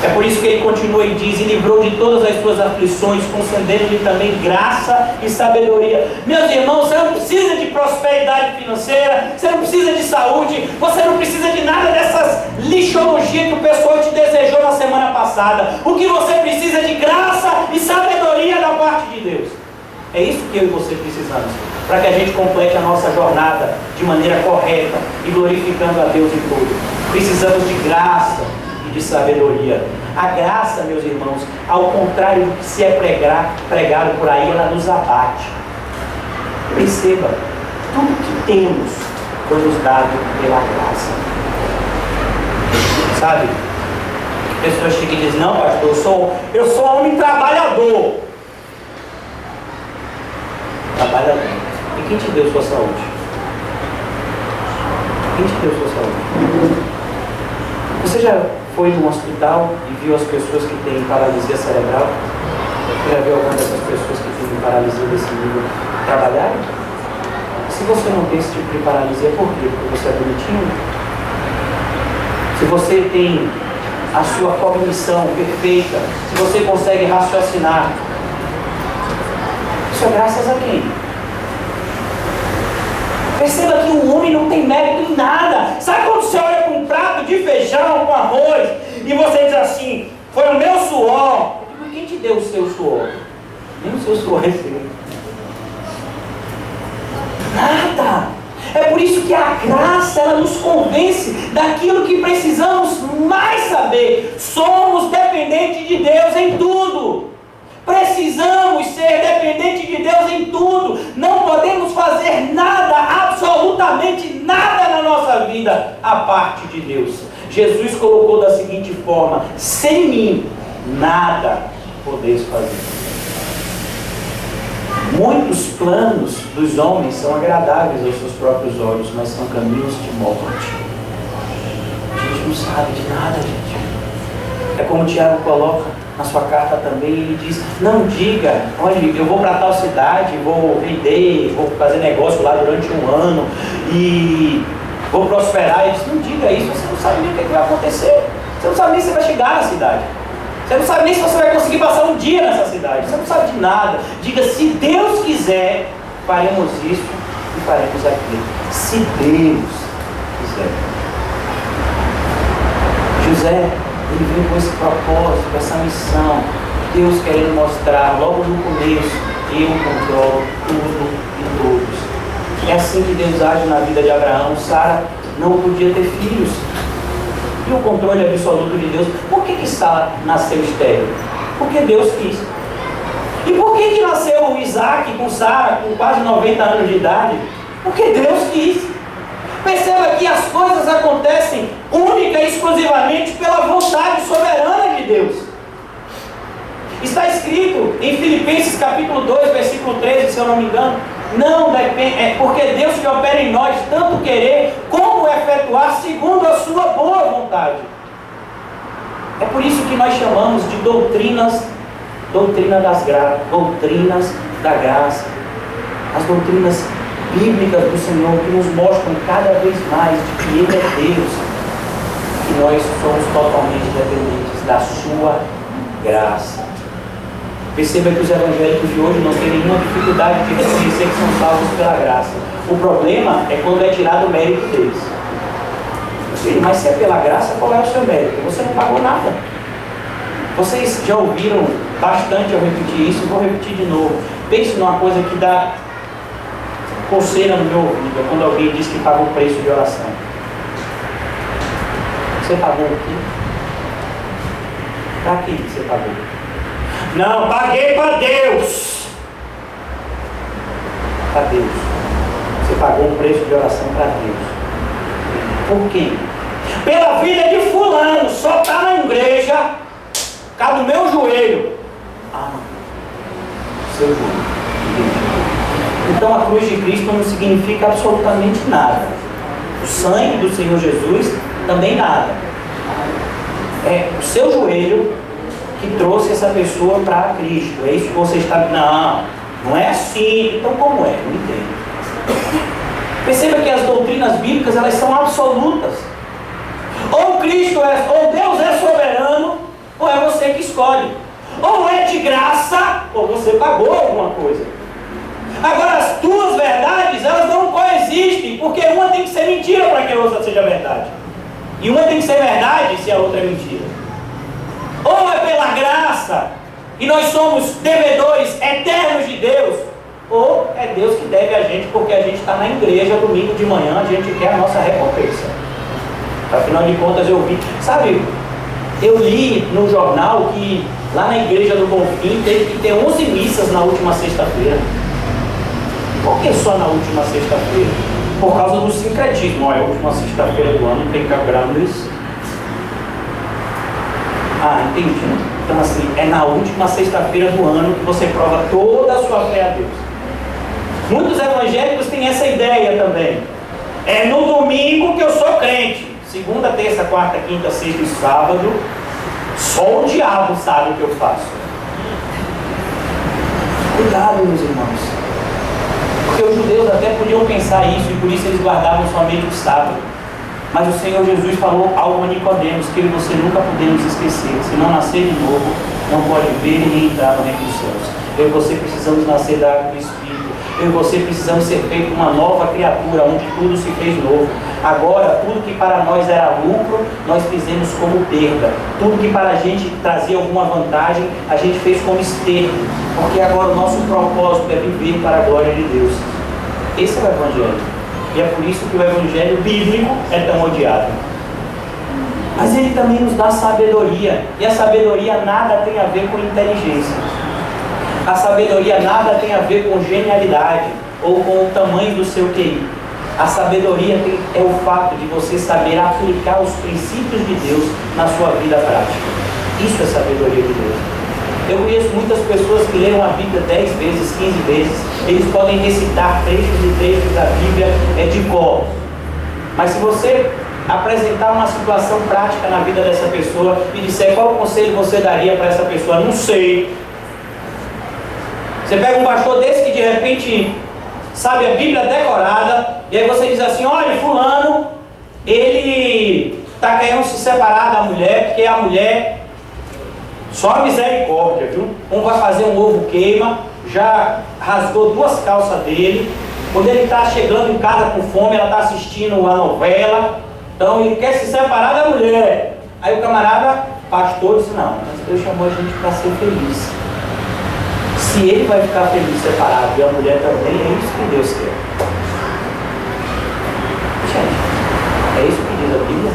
É por isso que ele continua e diz, e livrou de todas as suas aflições, concedendo-lhe também graça e sabedoria. Meus irmãos, você não precisa de prosperidade financeira, você não precisa de saúde, você não precisa de nada dessas lixologias que o pessoal te desejou na semana passada. O que você precisa é de graça e sabedoria da parte de Deus. É isso que eu e você precisamos, para que a gente complete a nossa jornada de maneira correta e glorificando a Deus em tudo. Precisamos de graça e de sabedoria. A graça, meus irmãos, ao contrário do que se é pregado por aí, ela nos abate. Perceba, tudo que temos foi nos dado pela graça. Sabe? Pessoas chegam e dizem, não, pastor, eu sou homem trabalhador. Trabalhador. E quem te deu sua saúde? Quem te deu sua saúde? Você já foi num hospital e viu as pessoas que têm paralisia cerebral? Você já viu alguma dessas pessoas que têm paralisia desse nível trabalharem? Se você não tem esse tipo de paralisia, por quê? Porque você é bonitinho? Se você tem a sua cognição perfeita, se você consegue raciocinar, isso é graças a quem? Perceba que o homem não tem mérito em nada. Sabe quando você olha para um prato de feijão com arroz e você diz assim, foi o meu suor? Mas quem te deu o seu suor? Nem o seu suor é seu. Nada. É por isso que a graça, ela nos convence daquilo que precisamos mais saber. Somos dependentes de Deus em tudo. Precisamos ser dependentes de Deus em tudo. Não podemos fazer nada, absolutamente nada na nossa vida à parte de Deus. Jesus colocou da seguinte forma, sem mim, nada podeis fazer. Muitos planos dos homens são agradáveis aos seus próprios olhos, mas são caminhos de morte. A gente não sabe de nada, gente. É como o Tiago coloca na sua carta também, ele diz, não diga, olha, eu vou para tal cidade, vou vender, vou fazer negócio lá durante um ano, e vou prosperar. Ele diz, não diga isso, você não sabe nem o que vai acontecer. Você não sabe nem se você vai chegar na cidade. Você não sabe nem se você vai conseguir passar um dia nessa cidade. Você não sabe de nada. Diga, se Deus quiser, faremos isso e faremos aquilo. Se Deus quiser. José, ele veio com esse propósito, com essa missão. Deus querendo mostrar logo no começo, eu controlo tudo e todos. É assim que Deus age na vida de Abraão. Sara não podia ter filhos. E o controle absoluto de Deus. Por que Sara nasceu estéril? Porque Deus quis. E por que nasceu Isaac com Sara com quase 90 anos de idade? Porque Deus quis. Perceba que as coisas acontecem única e exclusivamente pela vontade soberana de Deus. Está escrito em Filipenses capítulo 2, versículo 13, se eu não me engano. Não depende, porque Deus que opera em nós tanto querer como efetuar segundo a sua boa vontade. É por isso que nós chamamos de doutrinas da graça. As doutrinas bíblicas do Senhor que nos mostram cada vez mais de que Ele é Deus, que nós somos totalmente dependentes da sua graça. Perceba que os evangélicos de hoje não têm nenhuma dificuldade de reconhecer que são salvos pela graça. O problema é quando é tirado o mérito deles. Filho, mas se é pela graça, qual é o seu mérito? Você não pagou nada. Vocês já ouviram bastante eu repetir isso, vou repetir de novo. Pense numa coisa que dá coceira no meu ouvido, é quando alguém diz que pagou o preço de oração. Você pagou o quê? Para que você pagou? Não, paguei para Deus. Para Deus. Você pagou um preço de oração para Deus. Por quê? Pela vida de fulano, só está na igreja, cá no meu joelho. Ah, seu joelho. Então a cruz de Cristo não significa absolutamente nada. O sangue do Senhor Jesus também nada. É o seu joelho que trouxe essa pessoa para Cristo. É isso que você está... Não é assim. Então como é? Não entendo. Perceba que as doutrinas bíblicas, elas são absolutas. Ou Cristo ou Deus é soberano, ou é você que escolhe. Ou é de graça, ou você pagou alguma coisa. Agora as duas verdades, elas não coexistem, porque uma tem que ser mentira para que a outra seja verdade. E uma tem que ser verdade se a outra é mentira. Ou é pela graça, e nós somos devedores eternos de Deus, ou é Deus que deve a gente, porque a gente está na igreja domingo de manhã, a gente quer a nossa recompensa. Afinal de contas eu vi, sabe, eu li no jornal que lá na igreja do Bonfim teve que ter 11 missas na última sexta-feira. Por que só na última sexta-feira? Por causa do sincretismo. Olha, a última sexta-feira do ano tem cabrandes. Ah, entendi. Então assim, é na última sexta-feira do ano que você prova toda a sua fé a Deus. Muitos evangélicos têm essa ideia também. É no domingo que eu sou crente. Segunda, terça, quarta, quinta, sexta e sábado, só o diabo sabe o que eu faço. Cuidado, meus irmãos. Porque os judeus até podiam pensar isso, e por isso eles guardavam somente o sábado. Mas o Senhor Jesus falou algo a Nicodemos, que eu e você nunca podemos esquecer. Se não nascer de novo, não pode ver e nem entrar no reino dos céus. Eu e você precisamos nascer da água do Espírito. Eu e você precisamos ser feito uma nova criatura, onde tudo se fez novo. Agora, tudo que para nós era lucro, nós fizemos como perda. Tudo que para a gente trazia alguma vantagem, a gente fez como esterco. Porque agora o nosso propósito é viver para a glória de Deus. Esse é o Evangelho. E é por isso que o Evangelho bíblico é tão odiado. Mas ele também nos dá sabedoria. E a sabedoria nada tem a ver com inteligência. A sabedoria nada tem a ver com genialidade ou com o tamanho do seu QI. A sabedoria é o fato de você saber aplicar os princípios de Deus na sua vida prática. Isso é sabedoria de Deus. Eu conheço muitas pessoas que leram a Bíblia 10 vezes, 15 vezes. Eles podem recitar trechos e trechos da Bíblia de cor. Mas se você apresentar uma situação prática na vida dessa pessoa e disser qual conselho você daria para essa pessoa, não sei. Você pega um pastor desse que de repente sabe a Bíblia decorada, e aí você diz assim, olha, fulano, ele está querendo se separar da mulher, porque a mulher, só misericórdia, viu? Um vai fazer um ovo queima, já rasgou 2 calças dele. Quando ele está chegando em casa com fome, ela está assistindo a novela, então ele quer se separar da mulher. Aí o camarada, pastor, disse: não, mas Deus chamou a gente para ser feliz. Se ele vai ficar feliz separado e a mulher também, é isso que Deus quer. Gente, é isso que diz a Bíblia.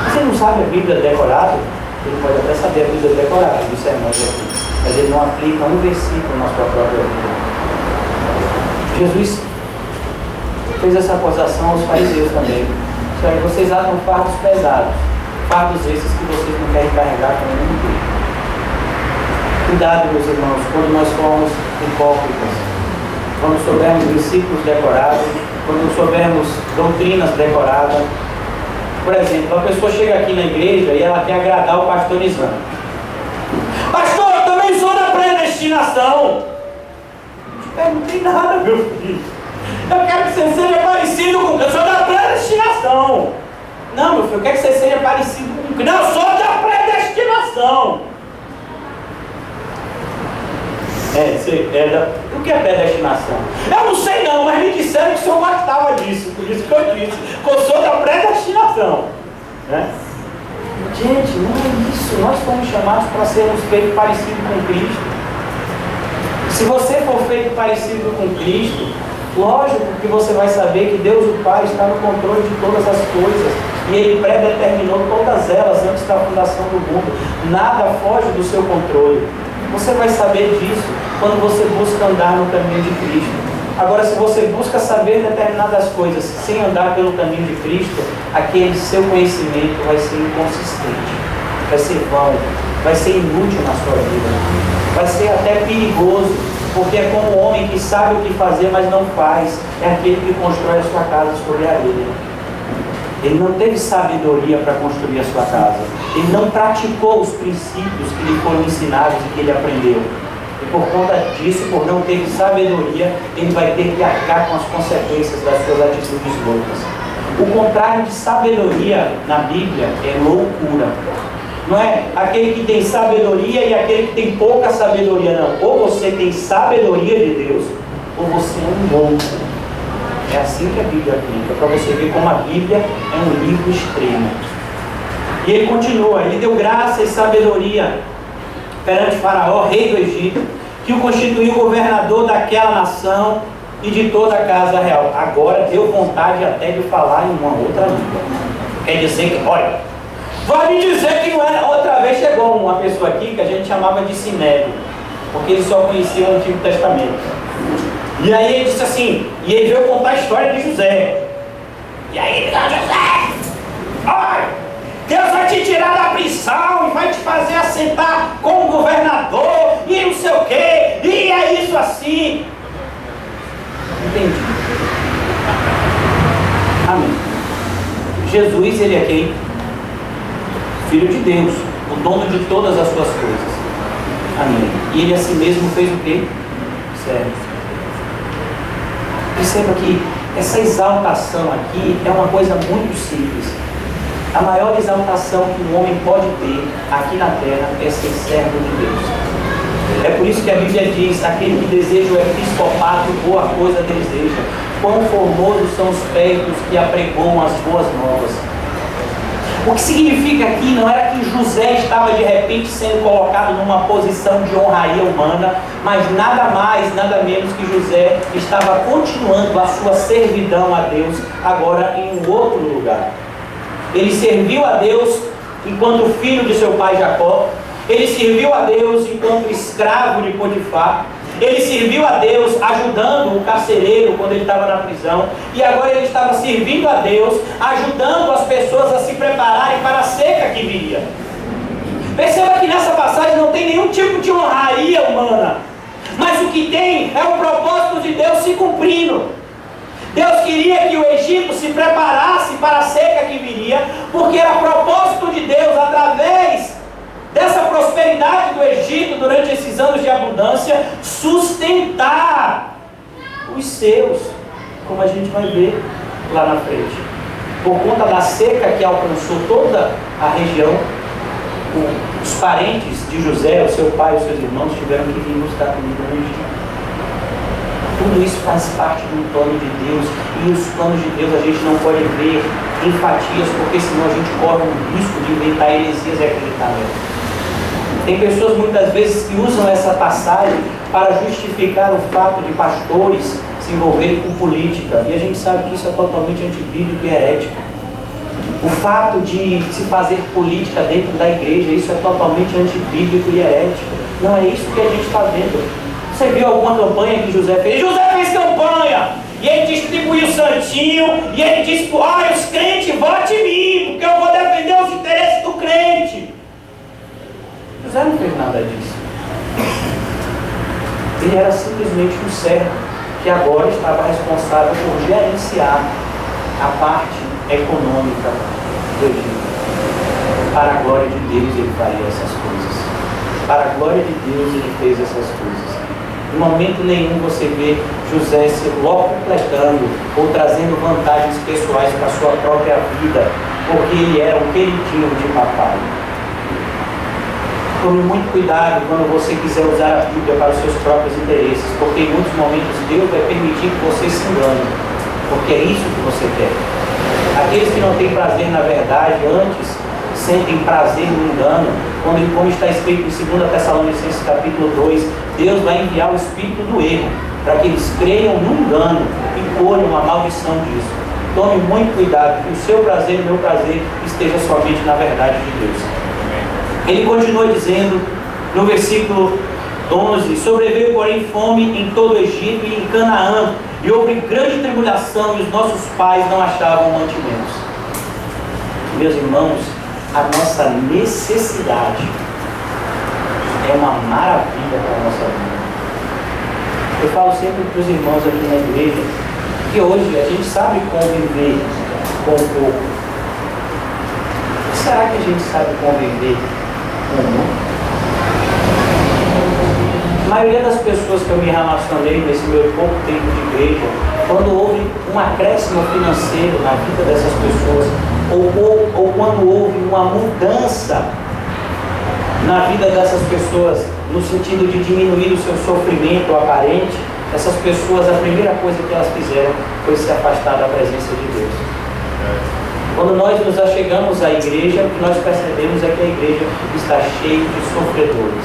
Você não sabe a Bíblia decorada? Ele pode até saber a Bíblia decorada dos sermões aqui, mas ele não aplica um versículo na sua própria vida. Jesus fez essa acusação aos fariseus também. Vocês atam fardos pesados, fardos esses que vocês não querem carregar com nenhum tempo. Cuidado, meus irmãos, quando nós formos hipócritas, quando soubermos versículos decorados, quando soubermos doutrinas decoradas. Por exemplo, a pessoa chega aqui na igreja e ela quer agradar o pastorizante. Pastor, eu também sou da predestinação. Eu te perguntei nada, meu filho. Eu quero que você seja parecido com... Eu sou da predestinação. Não, meu filho, eu quero que você seja parecido com... Não, eu sou da predestinação. O que é predestinação? Eu não sei não, mas me disseram que o senhor gostava disso, por isso que eu disse, que eu sou da predestinação. Né? Gente, não é isso. Nós fomos chamados para sermos feitos parecidos com Cristo. Se você for feito parecido com Cristo, lógico que você vai saber que Deus o Pai está no controle de todas as coisas, e Ele predeterminou todas elas antes da fundação do mundo. Nada foge do seu controle. Você vai saber disso quando você busca andar no caminho de Cristo. Agora, se você busca saber determinadas coisas sem andar pelo caminho de Cristo, aquele seu conhecimento vai ser inconsistente, vai ser vão, vai ser inútil na sua vida, vai ser até perigoso, porque é como um homem que sabe o que fazer, mas não faz. É aquele que constrói a sua casa sobre a areia. Ele não teve sabedoria para construir a sua casa. Ele não praticou os princípios que lhe foram ensinados e que ele aprendeu. E por conta disso, por não ter sabedoria, ele vai ter que arcar com as consequências das suas atitudes loucas. O contrário de sabedoria na Bíblia é loucura. Não é aquele que tem sabedoria e aquele que tem pouca sabedoria, não. Ou você tem sabedoria de Deus, ou você é um louco. É assim que a Bíblia aplica, para você ver como a Bíblia é um livro extremo. E ele continua: ele deu graça e sabedoria perante Faraó, rei do Egito, que o constituiu governador daquela nação e de toda a casa real. Agora deu vontade até de falar em uma outra língua. Quer dizer que, olha, vai me dizer que não era. Outra vez chegou uma pessoa aqui que a gente chamava de Sinédrio, porque ele só conhecia o Antigo Testamento. E aí ele disse assim, e ele veio contar a história de José. E aí ele disse: José, olha, Deus vai te tirar da prisão e vai te fazer assentar como governador e não sei o quê, e é isso assim. Entendi. Amém. Jesus, ele é quem? Filho de Deus, o dono de todas as suas coisas. Amém. E ele a si mesmo fez o quê? Servo. Perceba que essa exaltação aqui é uma coisa muito simples. A maior exaltação que um homem pode ter aqui na terra é ser servo de Deus. É por isso que a Bíblia diz: aquele que deseja o episcopato, boa coisa deseja. Quão formosos são os pés dos que apregoam as boas novas. O que significa aqui não era que José estava de repente sendo colocado numa posição de honraria humana, mas nada mais, nada menos que José estava continuando a sua servidão a Deus, agora em um outro lugar. Ele serviu a Deus enquanto filho de seu pai Jacó, ele serviu a Deus enquanto escravo de Potifar, ele serviu a Deus ajudando o carcereiro quando ele estava na prisão, e agora ele estava servindo a Deus, ajudando as pessoas a se prepararem para a seca que viria. Perceba que nessa passagem não tem nenhum tipo de honraria humana, mas o que tem é o propósito de Deus se cumprindo. Deus queria que o Egito se preparasse para a seca que viria, porque era propósito de Deus, através dessa prosperidade do Egito durante esses anos de abundância, sustentar os seus, como a gente vai ver lá na frente. por conta da seca que alcançou toda a região, os parentes de José, o seu pai e os seus irmãos tiveram que vir buscar comida no Egito. Tudo isso faz parte do plano de Deus, e os planos de Deus a gente não pode ver em fatias, porque senão a gente corre o risco de inventar heresias e acreditar nelas. Tem pessoas muitas vezes que usam essa passagem para justificar o fato de pastores se envolverem com política, e a gente sabe que isso é totalmente antibíblico e herético. O fato de se fazer política dentro da igreja, isso é totalmente antibíblico e herético. Não é isso que a gente está vendo. Você viu alguma campanha que José fez? José fez campanha! E ele distribuiu o santinho, e ele disse, os crentes, vote em mim, porque eu vou defender os interesses do crente. José não fez nada disso. Ele era simplesmente um servo, que agora estava responsável por gerenciar a parte econômica do Egito. Para a glória de Deus ele faria essas coisas. Para a glória de Deus ele fez essas coisas. Em momento nenhum você vê José se logo completando ou trazendo vantagens pessoais para a sua própria vida, porque ele era um queridinho de papai. Tome muito cuidado quando você quiser usar a Bíblia para os seus próprios interesses, porque em muitos momentos Deus vai permitir que você se engane, porque é isso que você quer. Aqueles que não têm prazer na verdade, antes sentem prazer no engano, como está escrito em 2 Tessalonicenses capítulo 2, Deus vai enviar o espírito do erro, para que eles creiam no engano e colham a maldição disso. Tome muito cuidado, que o seu prazer e o meu prazer esteja somente na verdade de Deus. Ele continua dizendo, no versículo 11, sobreveio porém fome em todo o Egito e em Canaã, e houve grande tribulação, e os nossos pais não achavam mantimentos. Meus irmãos, a nossa necessidade é uma maravilha para a nossa vida. Eu falo sempre para os irmãos aqui na igreja que hoje a gente sabe conviver com o pouco. Será que a gente sabe conviver com o muito? A maioria das pessoas que eu me relacionei nesse meu pouco tempo de igreja, quando houve um acréscimo financeiro na vida dessas pessoas, ou quando houve uma mudança na vida dessas pessoas, no sentido de diminuir o seu sofrimento aparente, essas pessoas, a primeira coisa que elas fizeram foi se afastar da presença de Deus. Quando nós nos achegamos à igreja, o que nós percebemos é que a igreja está cheia de sofredores.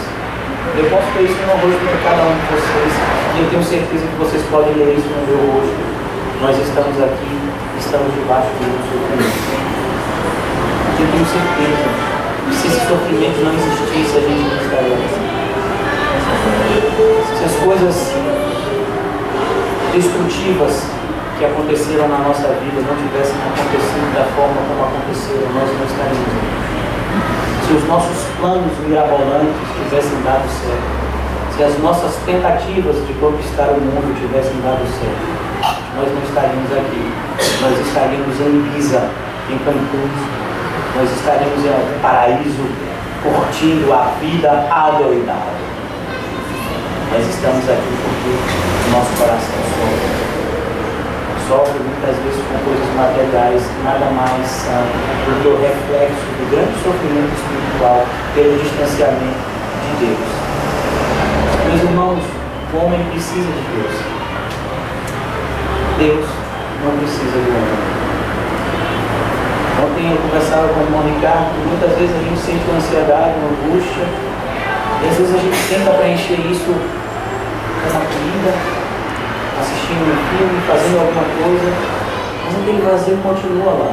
Eu posso ver isso no rosto de cada um de vocês, e eu tenho certeza que vocês podem ler isso no meu rosto. Nós estamos aqui, estamos debaixo de um sofrimento. Eu tenho certeza que se esse sofrimento não existisse, a gente não estaria assim. Se as coisas destrutivas que aconteceram na nossa vida não tivessem acontecido da forma como aconteceram, nós não estaríamos aqui. Se os nossos planos mirabolantes tivessem dado certo, se as nossas tentativas de conquistar o mundo tivessem dado certo, nós não estaríamos aqui. Nós estaríamos em Ibiza, em Cancún, nós estaríamos em algum paraíso curtindo a vida adoidada. Nós estamos aqui porque o nosso coração sofre muitas vezes com coisas materiais, nada mais do que o reflexo do grande sofrimento espiritual pelo distanciamento de Deus. Meus irmãos, o homem precisa de Deus. Deus não precisa do homem. Ontem eu conversava com o irmão Ricardo, que muitas vezes a gente sente uma ansiedade, uma angústia, e às vezes a gente tenta preencher isso com uma comida, assistindo um filme, fazendo alguma coisa, mas aquele vazio continua lá.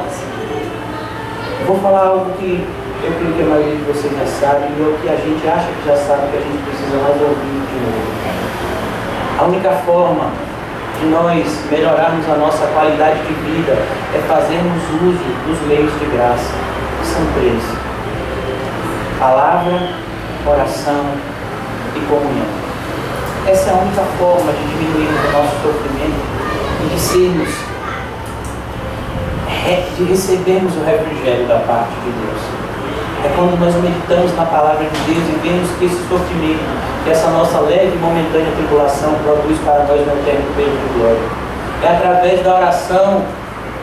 Eu vou falar algo que eu creio que a maioria de vocês já sabe, e é o que a gente acha que já sabe, que a gente precisa mais ouvir de novo. A única forma de nós melhorarmos a nossa qualidade de vida é fazermos uso dos meios de graça, que são três: palavra, oração e comunhão. Essa é a única forma de diminuirmos o nosso sofrimento e de recebermos o refrigério da parte de Deus. É quando nós meditamos na palavra de Deus e vemos que esse sofrimento, que essa nossa leve e momentânea tribulação produz para nós um eterno peso de glória. É através da oração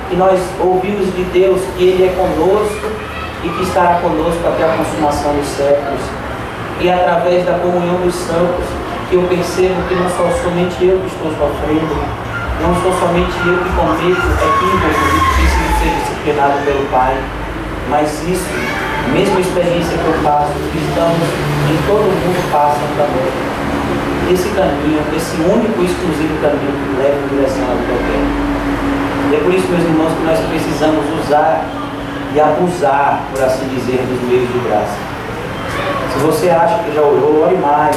que nós ouvimos de Deus que Ele é conosco e que estará conosco até a consumação dos séculos. E através da comunhão dos santos, que eu percebo que não sou somente eu que estou sofrendo, não sou somente eu que cometo equívocos e preciso ser disciplinado pelo Pai, mas isso, a mesma experiência que eu passo, cristãos em todo o mundo passam também. Esse caminho, esse único e exclusivo caminho que leva em direção à vida eterna. E é por isso, meus irmãos, que nós precisamos usar e abusar, por assim dizer, dos meios de graça. Se você acha que já orou, ore mais.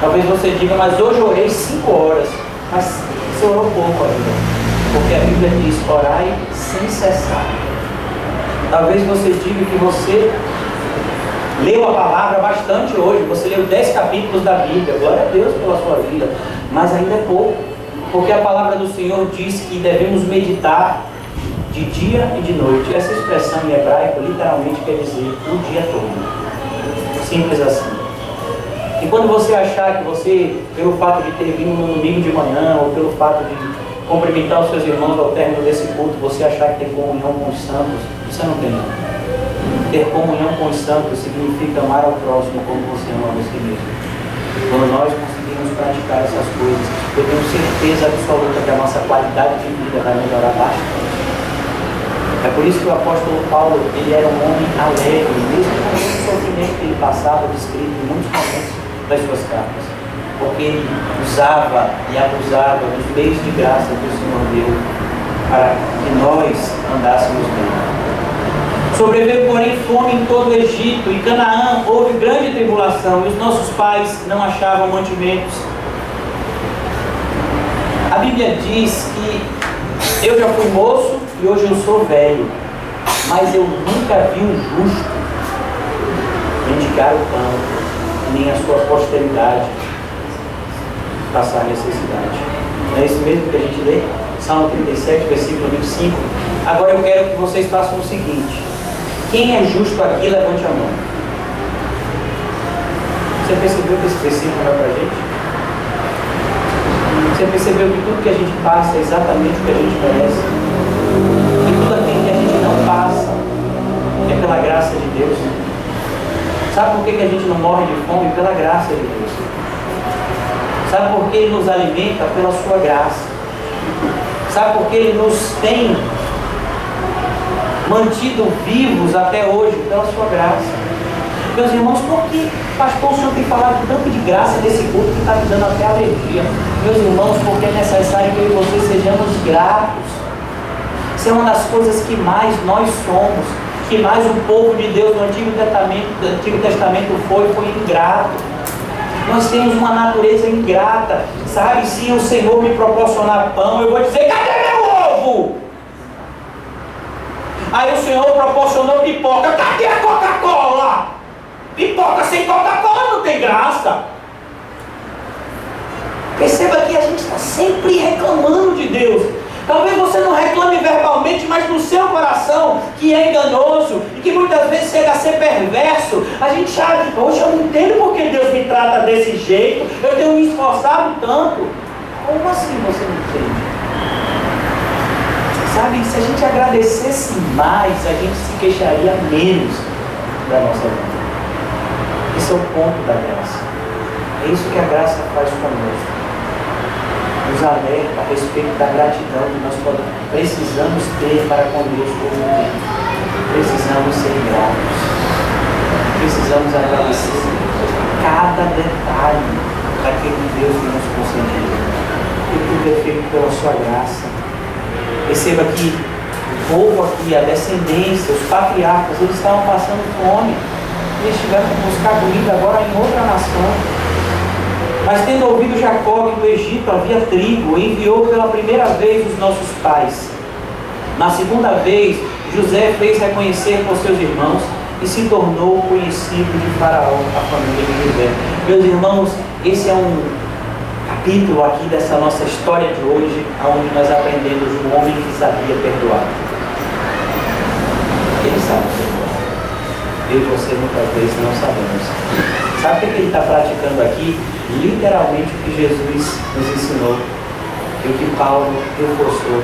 Talvez você diga, mas hoje eu orei 5 horas. Mas você orou pouco ainda. Porque a Bíblia diz, orai sem cessar. Talvez você diga que você leu a palavra bastante hoje. Você leu 10 capítulos da Bíblia. Glória a Deus pela sua vida. Mas ainda é pouco. Porque a palavra do Senhor diz que devemos meditar de dia e de noite. Essa expressão em hebraico literalmente quer dizer o dia todo. Simples assim. E quando você achar que você, pelo fato de ter vindo no domingo de manhã, ou pelo fato de cumprimentar os seus irmãos ao término desse culto, você achar que tem comunhão com os santos, você não tem. Ter comunhão com os santos significa amar ao próximo como você ama a você mesmo. Quando nós conseguimos praticar essas coisas, eu tenho certeza absoluta que a nossa qualidade de vida vai melhorar bastante. É por isso que o apóstolo Paulo, ele era um homem alegre, mesmo com o sofrimento que ele passava, descrito em muitos momentos das suas cartas. Porque ele usava e abusava dos meios de graça que o Senhor deu para que nós andássemos bem. Sobreveio, porém, fome em todo o Egito, e em Canaã houve grande tribulação, e os nossos pais não achavam mantimentos. A Bíblia diz que eu já fui moço e hoje eu sou velho, mas eu nunca vi um justo mendigar o pão, nem a sua posteridade passar necessidade. Não é isso mesmo que a gente lê? Salmo 37, versículo 25. Agora eu quero que vocês façam o seguinte: quem é justo aqui, levante a mão. Você percebeu que esse versículo vai para a gente? Você percebeu que tudo que a gente passa é exatamente o que a gente merece? E tudo aquilo que a gente não passa é pela graça de Deus. Sabe por que a gente não morre de fome? Pela graça de Deus. Sabe por que Ele nos alimenta? Pela sua graça. Sabe por que Ele nos tem mantido vivos até hoje? Pela sua graça. Meus irmãos, por que, pastor, o senhor tem falado tanto de graça nesse culto que está me dando até alergia? Meus irmãos, porque é necessário que eu e você sejamos gratos. Isso é uma das coisas que mais nós somos, que mais o povo de Deus no Antigo Testamento foi ingrato. Nós temos uma natureza ingrata, sabe? Se o Senhor me proporcionar pão, eu vou dizer, cadê meu ovo? Aí o Senhor proporcionou pipoca, cadê a Coca-Cola? Pipoca sem Coca-Cola não tem graça. Perceba que a gente está sempre reclamando de Deus. Talvez você não reclame verbalmente, mas no seu coração, que é enganoso e que muitas vezes chega a ser perverso, a gente sabe, hoje eu não entendo porque Deus me trata desse jeito, eu tenho me esforçado tanto. Como assim você não entende? Sabe, se a gente agradecesse mais, a gente se queixaria menos da nossa vida. Esse é o ponto da graça. É isso que a graça faz conosco. Nos alerta a respeito da gratidão que nós precisamos ter para com Deus todo o tempo. Precisamos ser gratos. Precisamos agradecer cada detalhe daquilo que Deus nos concedeu. E tudo é feito pela sua graça. Perceba que o povo aqui, a descendência, os patriarcas, eles estavam passando fome. Eles tiveram que buscar comida agora em outra nação. Mas tendo ouvido Jacó que do Egito havia trigo, enviou pela primeira vez os nossos pais. Na segunda vez, José fez reconhecer por seus irmãos e se tornou conhecido de Faraó, a família de José. Meus irmãos, esse é um capítulo aqui dessa nossa história de hoje, onde nós aprendemos um homem que sabia perdoar. Ele sabe perdoar. Eu e você muitas vezes não sabemos. Sabe o que ele está praticando aqui? Literalmente o que Jesus nos ensinou e o que Paulo reforçou.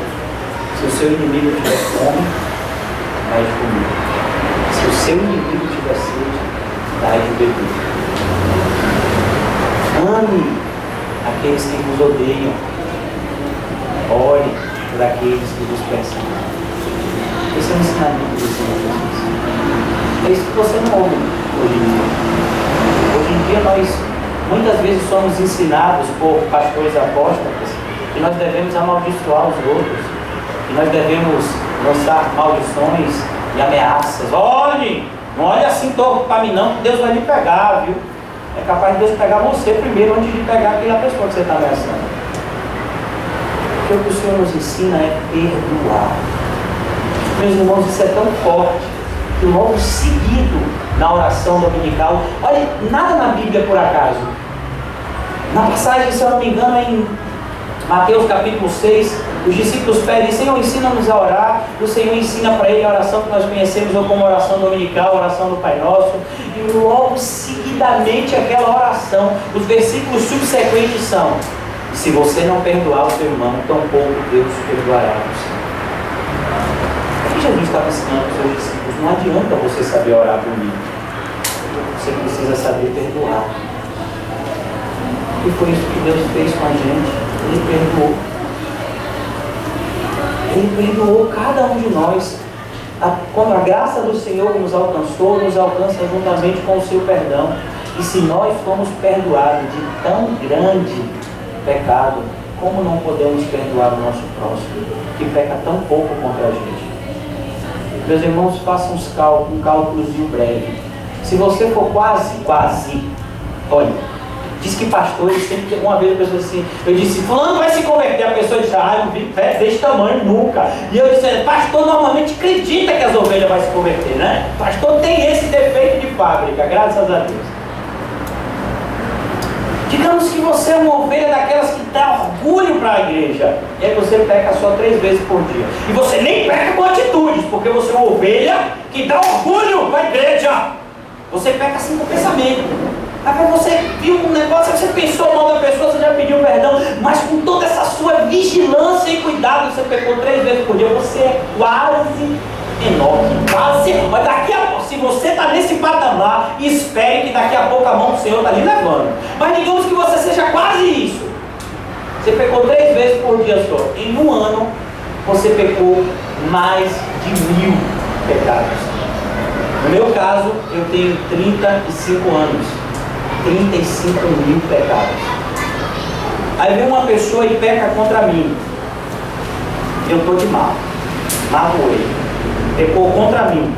Se o seu inimigo tiver fome, dai de comer. Se o seu inimigo tiver sede, dai de beber. Ame aqueles que vos odeiam. Ore por aqueles que vos perseguem. Esse é o ensinamento do Senhor Jesus. É isso que você não ouve hoje em dia. Hoje em dia nós muitas vezes somos ensinados por pastores apóstolos que nós devemos amaldiçoar os outros, que nós devemos lançar maldições e ameaças. Olhe, não olhe assim torto para mim não, que Deus vai lhe pegar, viu? É capaz de Deus pegar você primeiro antes de pegar aquela pessoa que você está ameaçando. Porque o que o Senhor nos ensina é perdoar. Meus irmãos, isso é tão forte que logo seguido na oração dominical, olha, nada na Bíblia por acaso. Na passagem, se eu não me engano, em Mateus capítulo 6, os discípulos pedem: Senhor, ensina-nos a orar. O Senhor ensina para ele a oração que nós conhecemos ou como oração dominical, a oração do Pai Nosso. E logo seguidamente aquela oração, os versículos subsequentes são: se você não perdoar o seu irmão, tampouco Deus perdoará você. O que Jesus estava ensinando para os seus discípulos? Não adianta você saber orar por mim. Você precisa saber perdoar. E foi isso que Deus fez com a gente. Ele perdoou. Ele perdoou cada um de nós. Quando a graça do Senhor nos alcançou, nos alcança juntamente com o seu perdão. E se nós fomos perdoados de tão grande pecado, como não podemos perdoar o nosso próximo, que peca tão pouco contra a gente? Meus irmãos, façam um cálculozinho breve. Se você for quase, olha, diz que pastores sempre, uma vez a pessoa assim, eu disse, fulano vai se converter, a pessoa disse, eu não vi fé desse tamanho nunca. E eu disse, pastor normalmente acredita que as ovelhas vão se converter, né? Pastor tem esse defeito de fábrica, graças a Deus. Digamos que você é uma ovelha daquelas que dá orgulho para a igreja. E aí você peca só 3 vezes por dia. E você nem peca com atitudes, porque você é uma ovelha que dá orgulho para a igreja. Você peca assim com pensamento. Aí você viu um negócio, você pensou mal da pessoa, você já pediu perdão, mas com toda essa sua vigilância e cuidado, você pecou 3 vezes por dia, você é quase Enoque, quase. Mas daqui a pouco, se você está nesse patamar, espere que daqui a pouco a mão do Senhor está ali levando. Mas digamos que você seja quase isso. Você pecou 3 vezes por dia só. Em um ano, você pecou mais de 1000 pecados. No meu caso, eu tenho 35 anos. 35.000 pecados. Aí vem uma pessoa e peca contra mim. Eu estou de mal. Magoei ele. Pecou contra mim.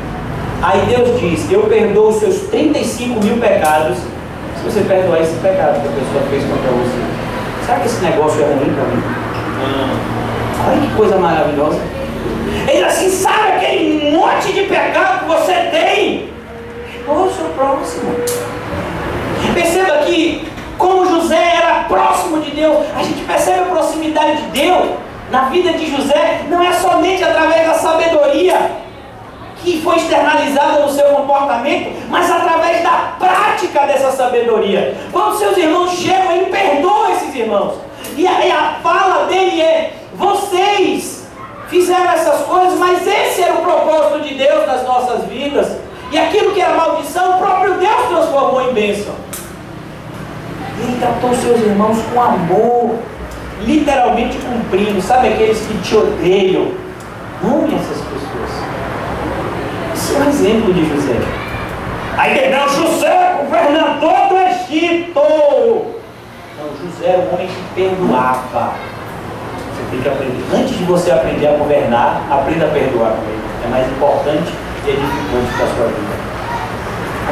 Aí Deus diz, eu perdoo os seus 35.000 pecados, se você perdoar esse pecado que a pessoa fez contra você. Será que esse negócio é ruim para mim? Olha que coisa maravilhosa. Ele assim, sabe aquele monte de pecado que você tem? Perdoa o seu próximo. Perceba que, como José era próximo de Deus, a gente percebe a proximidade de Deus na vida de José, não é somente através da sabedoria que foi externalizada no seu comportamento, mas através da prática dessa sabedoria. Quando seus irmãos chegam, ele perdoa esses irmãos. E a fala dele é: vocês fizeram essas coisas, mas esse era o propósito de Deus nas nossas vidas. E aquilo que era maldição, o próprio Deus transformou em bênção. Ele tratou seus irmãos com amor, literalmente cumprindo. Sabe aqueles que te odeiam? Ame essas pessoas. Esse é um exemplo de José. Aí não, José, governador do Egito. Não, José era um homem que perdoava. Você tem que aprender. Antes de você aprender a governar, aprenda a perdoar também. É mais importante e edificante para a sua vida.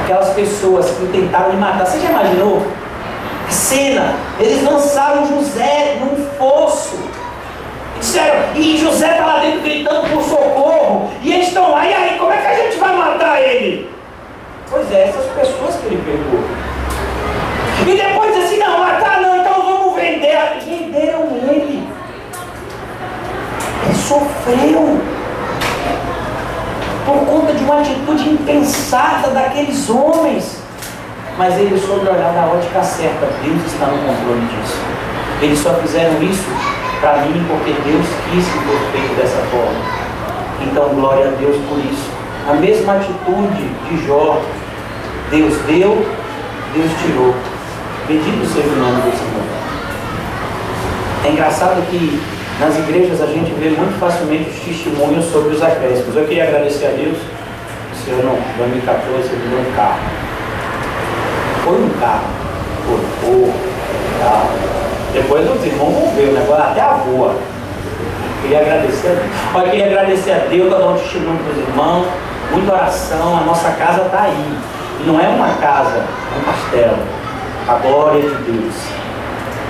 Aquelas pessoas que tentaram me matar, você já imaginou? A cena, eles lançaram José num fosso. E disseram, e José está lá dentro gritando por socorro. E eles estão lá, e aí, como é que a gente vai matar ele? Pois é, essas pessoas que ele perdoou. E depois diz assim, não, matar não, então vamos vender. Venderam ele. Ele sofreu por conta de uma atitude impensada daqueles homens. Mas eles soube olhar da ótica certa. Deus está no controle disso. Eles só fizeram isso para mim, porque Deus quis que fosse feito dessa forma. Então, glória a Deus por isso. A mesma atitude de Jó, Deus deu, Deus tirou. Bendito seja o nome do Senhor. É engraçado que nas igrejas a gente vê muito facilmente os testemunhos sobre os acréscimos. Eu queria agradecer a Deus, o Senhor, em 2014, me deu um carro. Foi um carro. Foi carro. Depois os irmãos vão ver o negócio, até a voa. Queria agradecer a Deus. Olha, eu queria agradecer a Deus para dar um testemunho para os irmãos. Muita oração, a nossa casa está aí. E não é uma casa, é um castelo. A glória de Deus.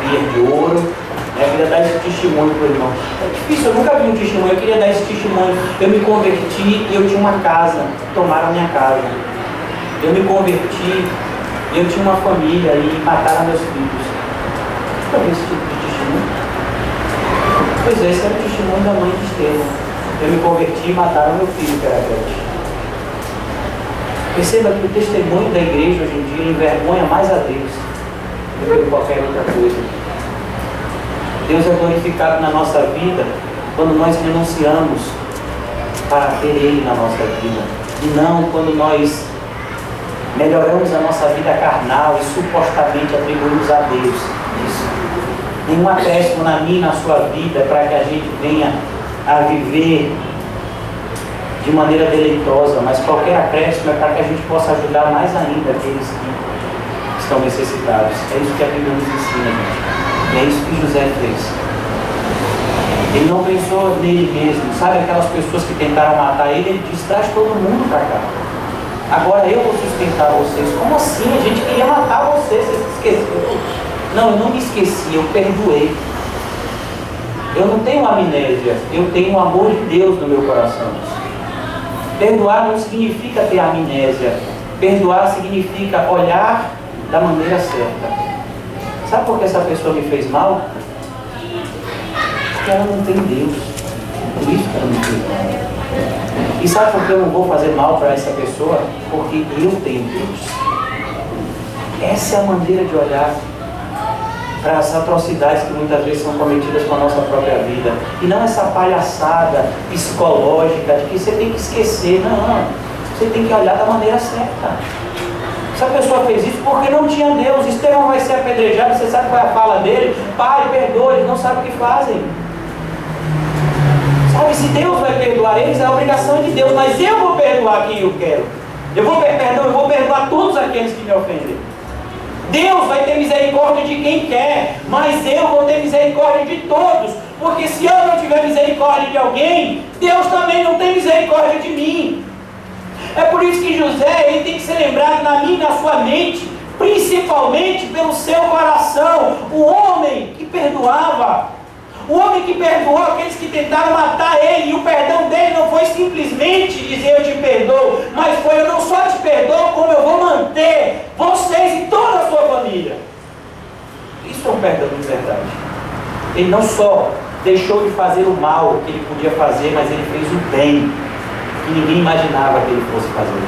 Pia de ouro. Eu queria dar esse testemunho para o irmão. É difícil, eu nunca vi um testemunho. Eu queria dar esse testemunho. Eu me converti e eu tinha uma casa. Tomaram a minha casa. Eu me converti e eu tinha uma família e mataram meus filhos. Nunca vi esse tipo de testemunho. Pois é, esse era o testemunho da mãe de Estevão. Eu me converti e mataram meu filho, que era crente. Perceba que o testemunho da igreja hoje em dia envergonha mais a Deus do que qualquer outra coisa. Deus é glorificado na nossa vida quando nós renunciamos para ter Ele na nossa vida. E não quando nós melhoramos a nossa vida carnal e supostamente atribuímos a Deus isso. Nenhum acréscimo na minha e na sua vida para que a gente venha a viver de maneira deleitosa, mas qualquer acréscimo é para que a gente possa ajudar mais ainda aqueles que estão necessitados. É isso que a Bíblia nos ensina, gente. E é isso que José fez. Ele não pensou nele mesmo. Sabe aquelas pessoas que tentaram matar ele? Ele disse: traz todo mundo para cá. Agora eu vou sustentar vocês. Como assim? A gente queria matar vocês. Você se esqueceu? Não, eu não me esqueci. Eu perdoei. Eu não tenho amnésia. Eu tenho o amor de Deus no meu coração. Perdoar não significa ter amnésia. Perdoar significa olhar da maneira certa. Sabe por que essa pessoa me fez mal? Porque ela não tem Deus. Por isso que ela me fez mal. E sabe por que eu não vou fazer mal para essa pessoa? Porque eu tenho Deus. Essa é a maneira de olhar para as atrocidades que muitas vezes são cometidas com a nossa própria vida. E não essa palhaçada psicológica de que você tem que esquecer. Não, você tem que olhar da maneira certa. Essa pessoa fez isso porque não tinha Deus. Estevão vai ser apedrejado, você sabe qual é a fala dele? Pai, perdoa, eles não sabem o que fazem. Sabe, se Deus vai perdoar eles, é a obrigação de Deus, mas eu vou perdoar quem eu quero. Eu vou perdoar todos aqueles que me ofendem. Deus vai ter misericórdia de quem quer, mas eu vou ter misericórdia de todos, porque se eu não tiver misericórdia de alguém, Deus também não tem misericórdia de mim. É por isso que José, ele tem que ser lembrado na minha e na sua mente, principalmente pelo seu coração, o homem que perdoava, o homem que perdoou aqueles que tentaram matar ele, e o perdão dele não foi simplesmente dizer eu te perdoo, mas foi eu não só te perdoo, como eu vou manter vocês e toda a sua família. Isso é um perdão de verdade. Ele não só deixou de fazer o mal que ele podia fazer, mas ele fez o bem que ninguém imaginava que ele fosse fazer.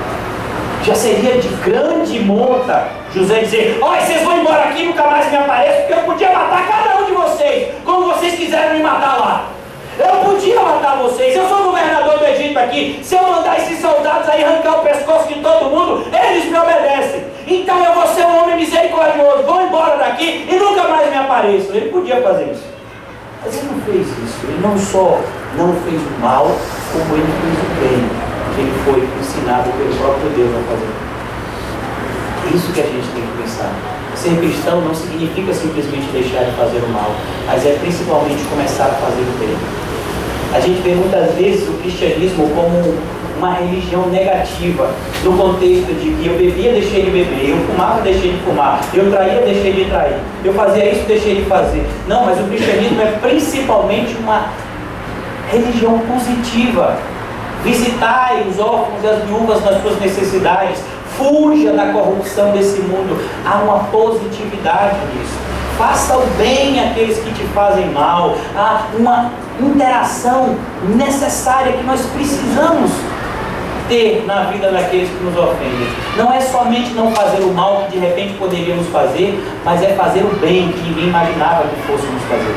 Já seria de grande monta José dizer: olha, vocês vão embora aqui, nunca mais me apareçam, porque eu podia matar cada um de vocês, como vocês quiseram me matar lá. Eu podia matar vocês, eu sou o governador do Egito aqui. Se eu mandar esses soldados aí arrancar o pescoço de todo mundo, eles me obedecem. Então eu vou ser um homem misericordioso, vou embora daqui e nunca mais me apareçam. Ele podia fazer isso, mas ele não fez isso. Ele não só não fez o mal, como ele fez o bem, que ele foi ensinado pelo próprio Deus a fazer. É isso que a gente tem que pensar. Ser cristão não significa simplesmente deixar de fazer o mal, mas é principalmente começar a fazer o bem. A gente vê muitas vezes o cristianismo como uma religião negativa, no contexto de que eu bebia, deixei de beber, eu fumava, deixei de fumar, eu traía, deixei de trair, eu fazia isso, deixei de fazer. Não, mas o cristianismo é principalmente uma religião positiva. Visitai os órfãos e as viúvas nas suas necessidades, fuja da corrupção desse mundo. Há uma positividade nisso. Faça o bem àqueles que te fazem mal. Há uma interação necessária que nós precisamos ter na vida daqueles que nos ofendem. Não é somente não fazer o mal que de repente poderíamos fazer, mas é fazer o bem que ninguém imaginava que fôssemos fazer.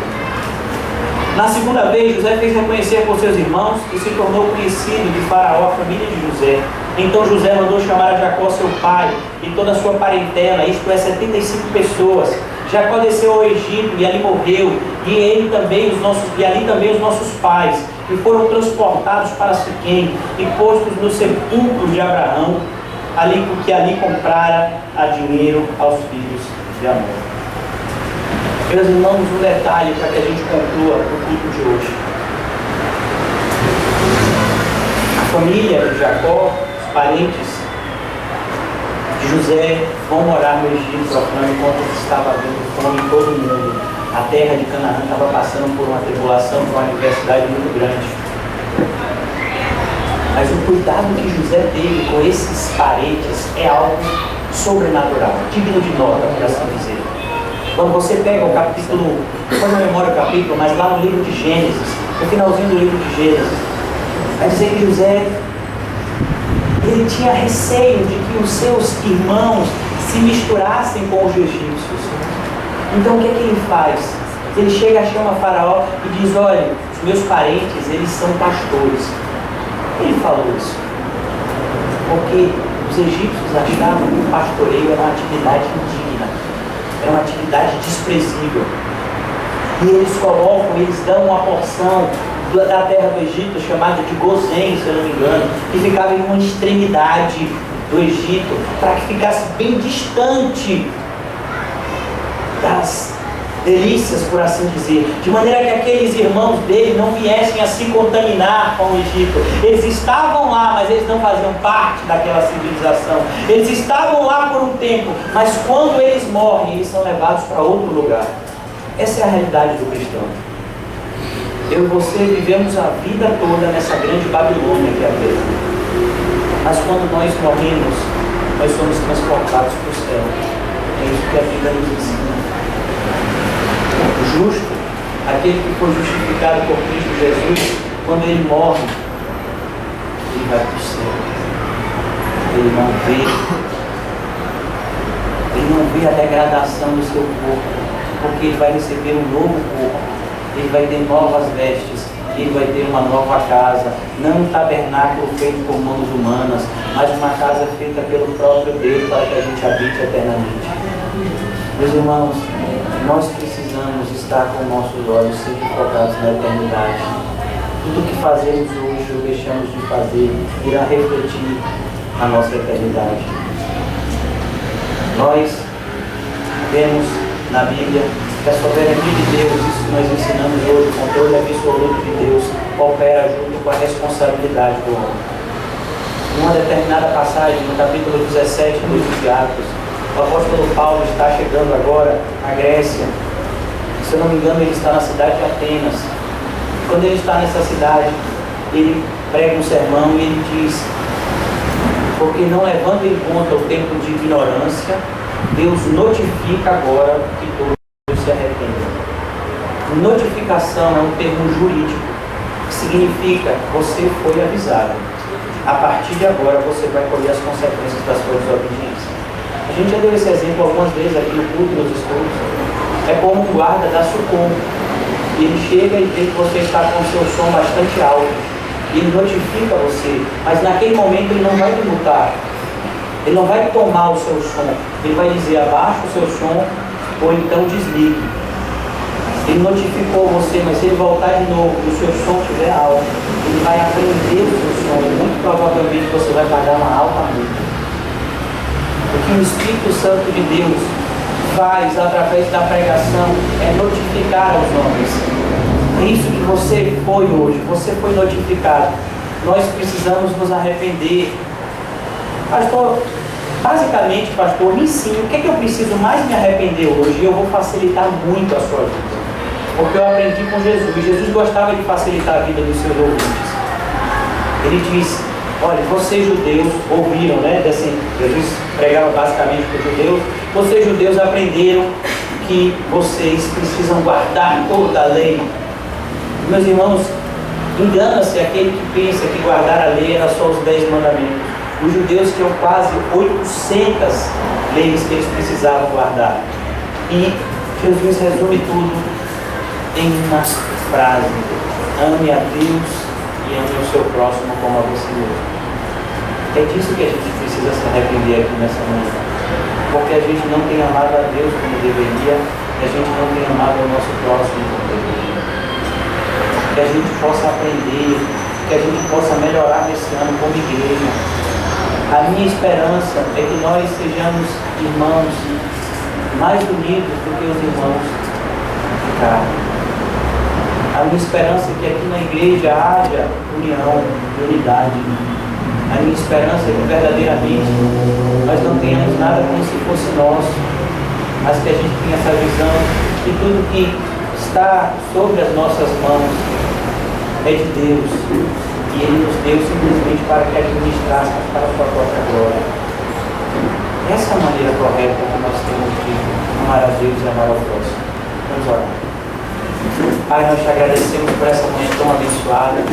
Na segunda vez, José fez reconhecer por seus irmãos e se tornou conhecido de Faraó, a família de José. Então José mandou chamar a Jacó, seu pai, e toda a sua parentela, isto é, 75 pessoas. Jacó desceu ao Egito e ali morreu, e ali também os nossos pais, e foram transportados para Siquém e postos no sepulcro de Abraão, porque ali comprara a dinheiro aos filhos de Amor. Meus irmãos, um detalhe para que a gente conclua o culto de hoje. A família de Jacó, os parentes de José, vão morar no Egito, afinal de contas estava havendo fome em todo o mundo. A terra de Canaã estava passando por uma tribulação, por uma adversidade muito grande. Mas o cuidado que José teve com esses parentes é algo sobrenatural, digno de nota, por assim dizer. Quando você pega o capítulo, não na memória o capítulo, mas lá no livro de Gênesis, no finalzinho do livro de Gênesis, vai dizer que José, ele tinha receio de que os seus irmãos se misturassem com os egípcios. Então o que é que ele faz? Ele chega, chama Faraó e diz: olha, os meus parentes, eles são pastores. Ele falou isso porque os egípcios achavam que o pastoreio era uma atividade indigna, era uma atividade desprezível. E eles dão uma porção da terra do Egito, chamada de Gozém, se eu não me engano, que ficava em uma extremidade do Egito, para que ficasse bem distante das delícias, por assim dizer, de maneira que aqueles irmãos dele não viessem a se contaminar com o Egito. Eles estavam lá, mas eles não faziam parte daquela civilização. Eles estavam lá por um tempo, mas quando eles morrem, eles são levados para outro lugar. Essa é a realidade do cristão. Eu e você vivemos a vida toda nessa grande Babilônia que é a terra. Mas quando nós morremos, nós somos transportados para o céu. É isso que a Bíblia nos ensina. O justo, aquele que foi justificado por Cristo Jesus, quando ele morre, ele vai para o céu. Ele não vê a degradação do seu corpo, porque ele vai receber um novo corpo, ele vai ter novas vestes, ele vai ter uma nova casa, não um tabernáculo feito por mãos humanas, mas uma casa feita pelo próprio Deus para que a gente habite eternamente. Meus irmãos, nós precisamos estar com nossos olhos sempre focados na eternidade. Tudo que fazemos hoje ou deixamos de fazer irá refletir a nossa eternidade. Nós vemos na Bíblia que a soberania de Deus, isso que nós ensinamos hoje, o controle absoluto de Deus, opera junto com a responsabilidade do homem. Em uma determinada passagem, no capítulo 17 do livro de Atos, o apóstolo Paulo está chegando agora na Grécia. Se eu não me engano, ele está na cidade de Atenas. Quando ele está nessa cidade, ele prega um sermão e ele diz: porque não levando em conta o tempo de ignorância, Deus notifica agora que todos se arrependem. Notificação é um termo jurídico que significa você foi avisado. A partir de agora você vai colher as consequências das suas desobediências. A gente já deu esse exemplo algumas vezes aqui no culto, nos estudos. É como um guarda da Sucom. Ele chega e vê que você está com o seu som bastante alto. E ele notifica você, mas naquele momento ele não vai te multar. Ele não vai tomar o seu som. Ele vai dizer: abaixa o seu som ou então desligue. Ele notificou você, mas se ele voltar de novo e o seu som estiver alto, ele vai aprender o seu som e muito provavelmente você vai pagar uma alta multa. O que o Espírito Santo de Deus faz através da pregação é notificar aos homens. É isso que você foi hoje, você foi notificado. Nós precisamos nos arrepender. Pastor, basicamente, pastor, me ensine o que é que eu preciso mais me arrepender hoje, e eu vou facilitar muito a sua vida. Porque eu aprendi com Jesus. Jesus gostava de facilitar a vida dos seus ouvintes. Ele disse: olha, vocês judeus ouviram, né? Jesus pregava basicamente para os judeus. Vocês judeus aprenderam que vocês precisam guardar toda a lei. Meus irmãos, engana-se aquele que pensa que guardar a lei era só os 10 mandamentos. Os judeus tinham quase 800 leis que eles precisavam guardar. E Jesus resume tudo em uma frase: ame a Deus e ame o seu próximo como a você mesmo. É disso que a gente precisa se arrepender aqui nessa manhã. Porque a gente não tem amado a Deus como deveria, e a gente não tem amado o nosso próximo como deveria. Que a gente possa aprender, que a gente possa melhorar nesse ano como igreja. A minha esperança é que nós sejamos irmãos mais unidos do que os irmãos de carne. A minha esperança é que aqui na igreja haja união e unidade. A minha esperança é que verdadeiramente nós não tenhamos nada como se fosse nosso, mas que a gente tenha essa visão que tudo que está sobre as nossas mãos é de Deus. E Ele nos deu simplesmente para que administrássemos para a sua própria glória. Essa é a maneira correta que nós temos de amar a Deus e amar ao próximo. Vamos orar. Pai, nós te agradecemos por essa manhã tão abençoada.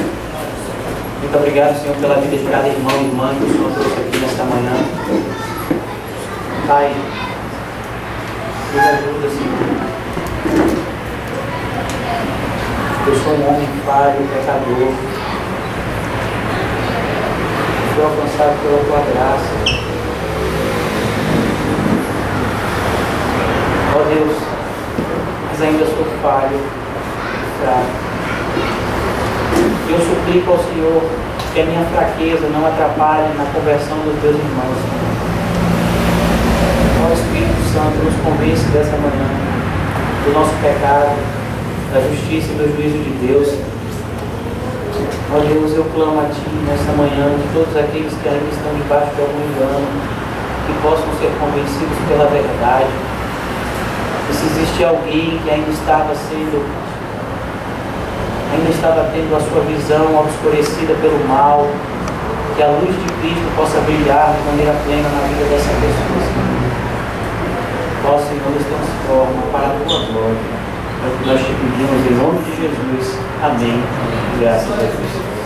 Muito obrigado, Senhor, pela vida de cada irmão e irmã que o Senhor trouxe aqui nesta manhã. Pai, nos ajuda, Senhor. Eu sou um homem falho, pecador. Fui alcançado pela tua graça. Ó Deus, mas ainda sou falho e fraco. Eu suplico ao Senhor que a minha fraqueza não atrapalhe na conversão dos meus irmãos. Ó Espírito Santo, nos convence dessa manhã do nosso pecado, da justiça e do juízo de Deus. Ó Deus, eu clamo a Ti nesta manhã, de todos aqueles que ainda estão debaixo de algum engano, que possam ser convencidos pela verdade. E se existe alguém que ainda estava tendo a sua visão obscurecida pelo mal, que a luz de Cristo possa brilhar de maneira plena na vida dessa pessoa. Ó Senhor, nos transforma para a tua glória. É o que nós te pedimos em nome de Jesus. Amém. Graças a Deus.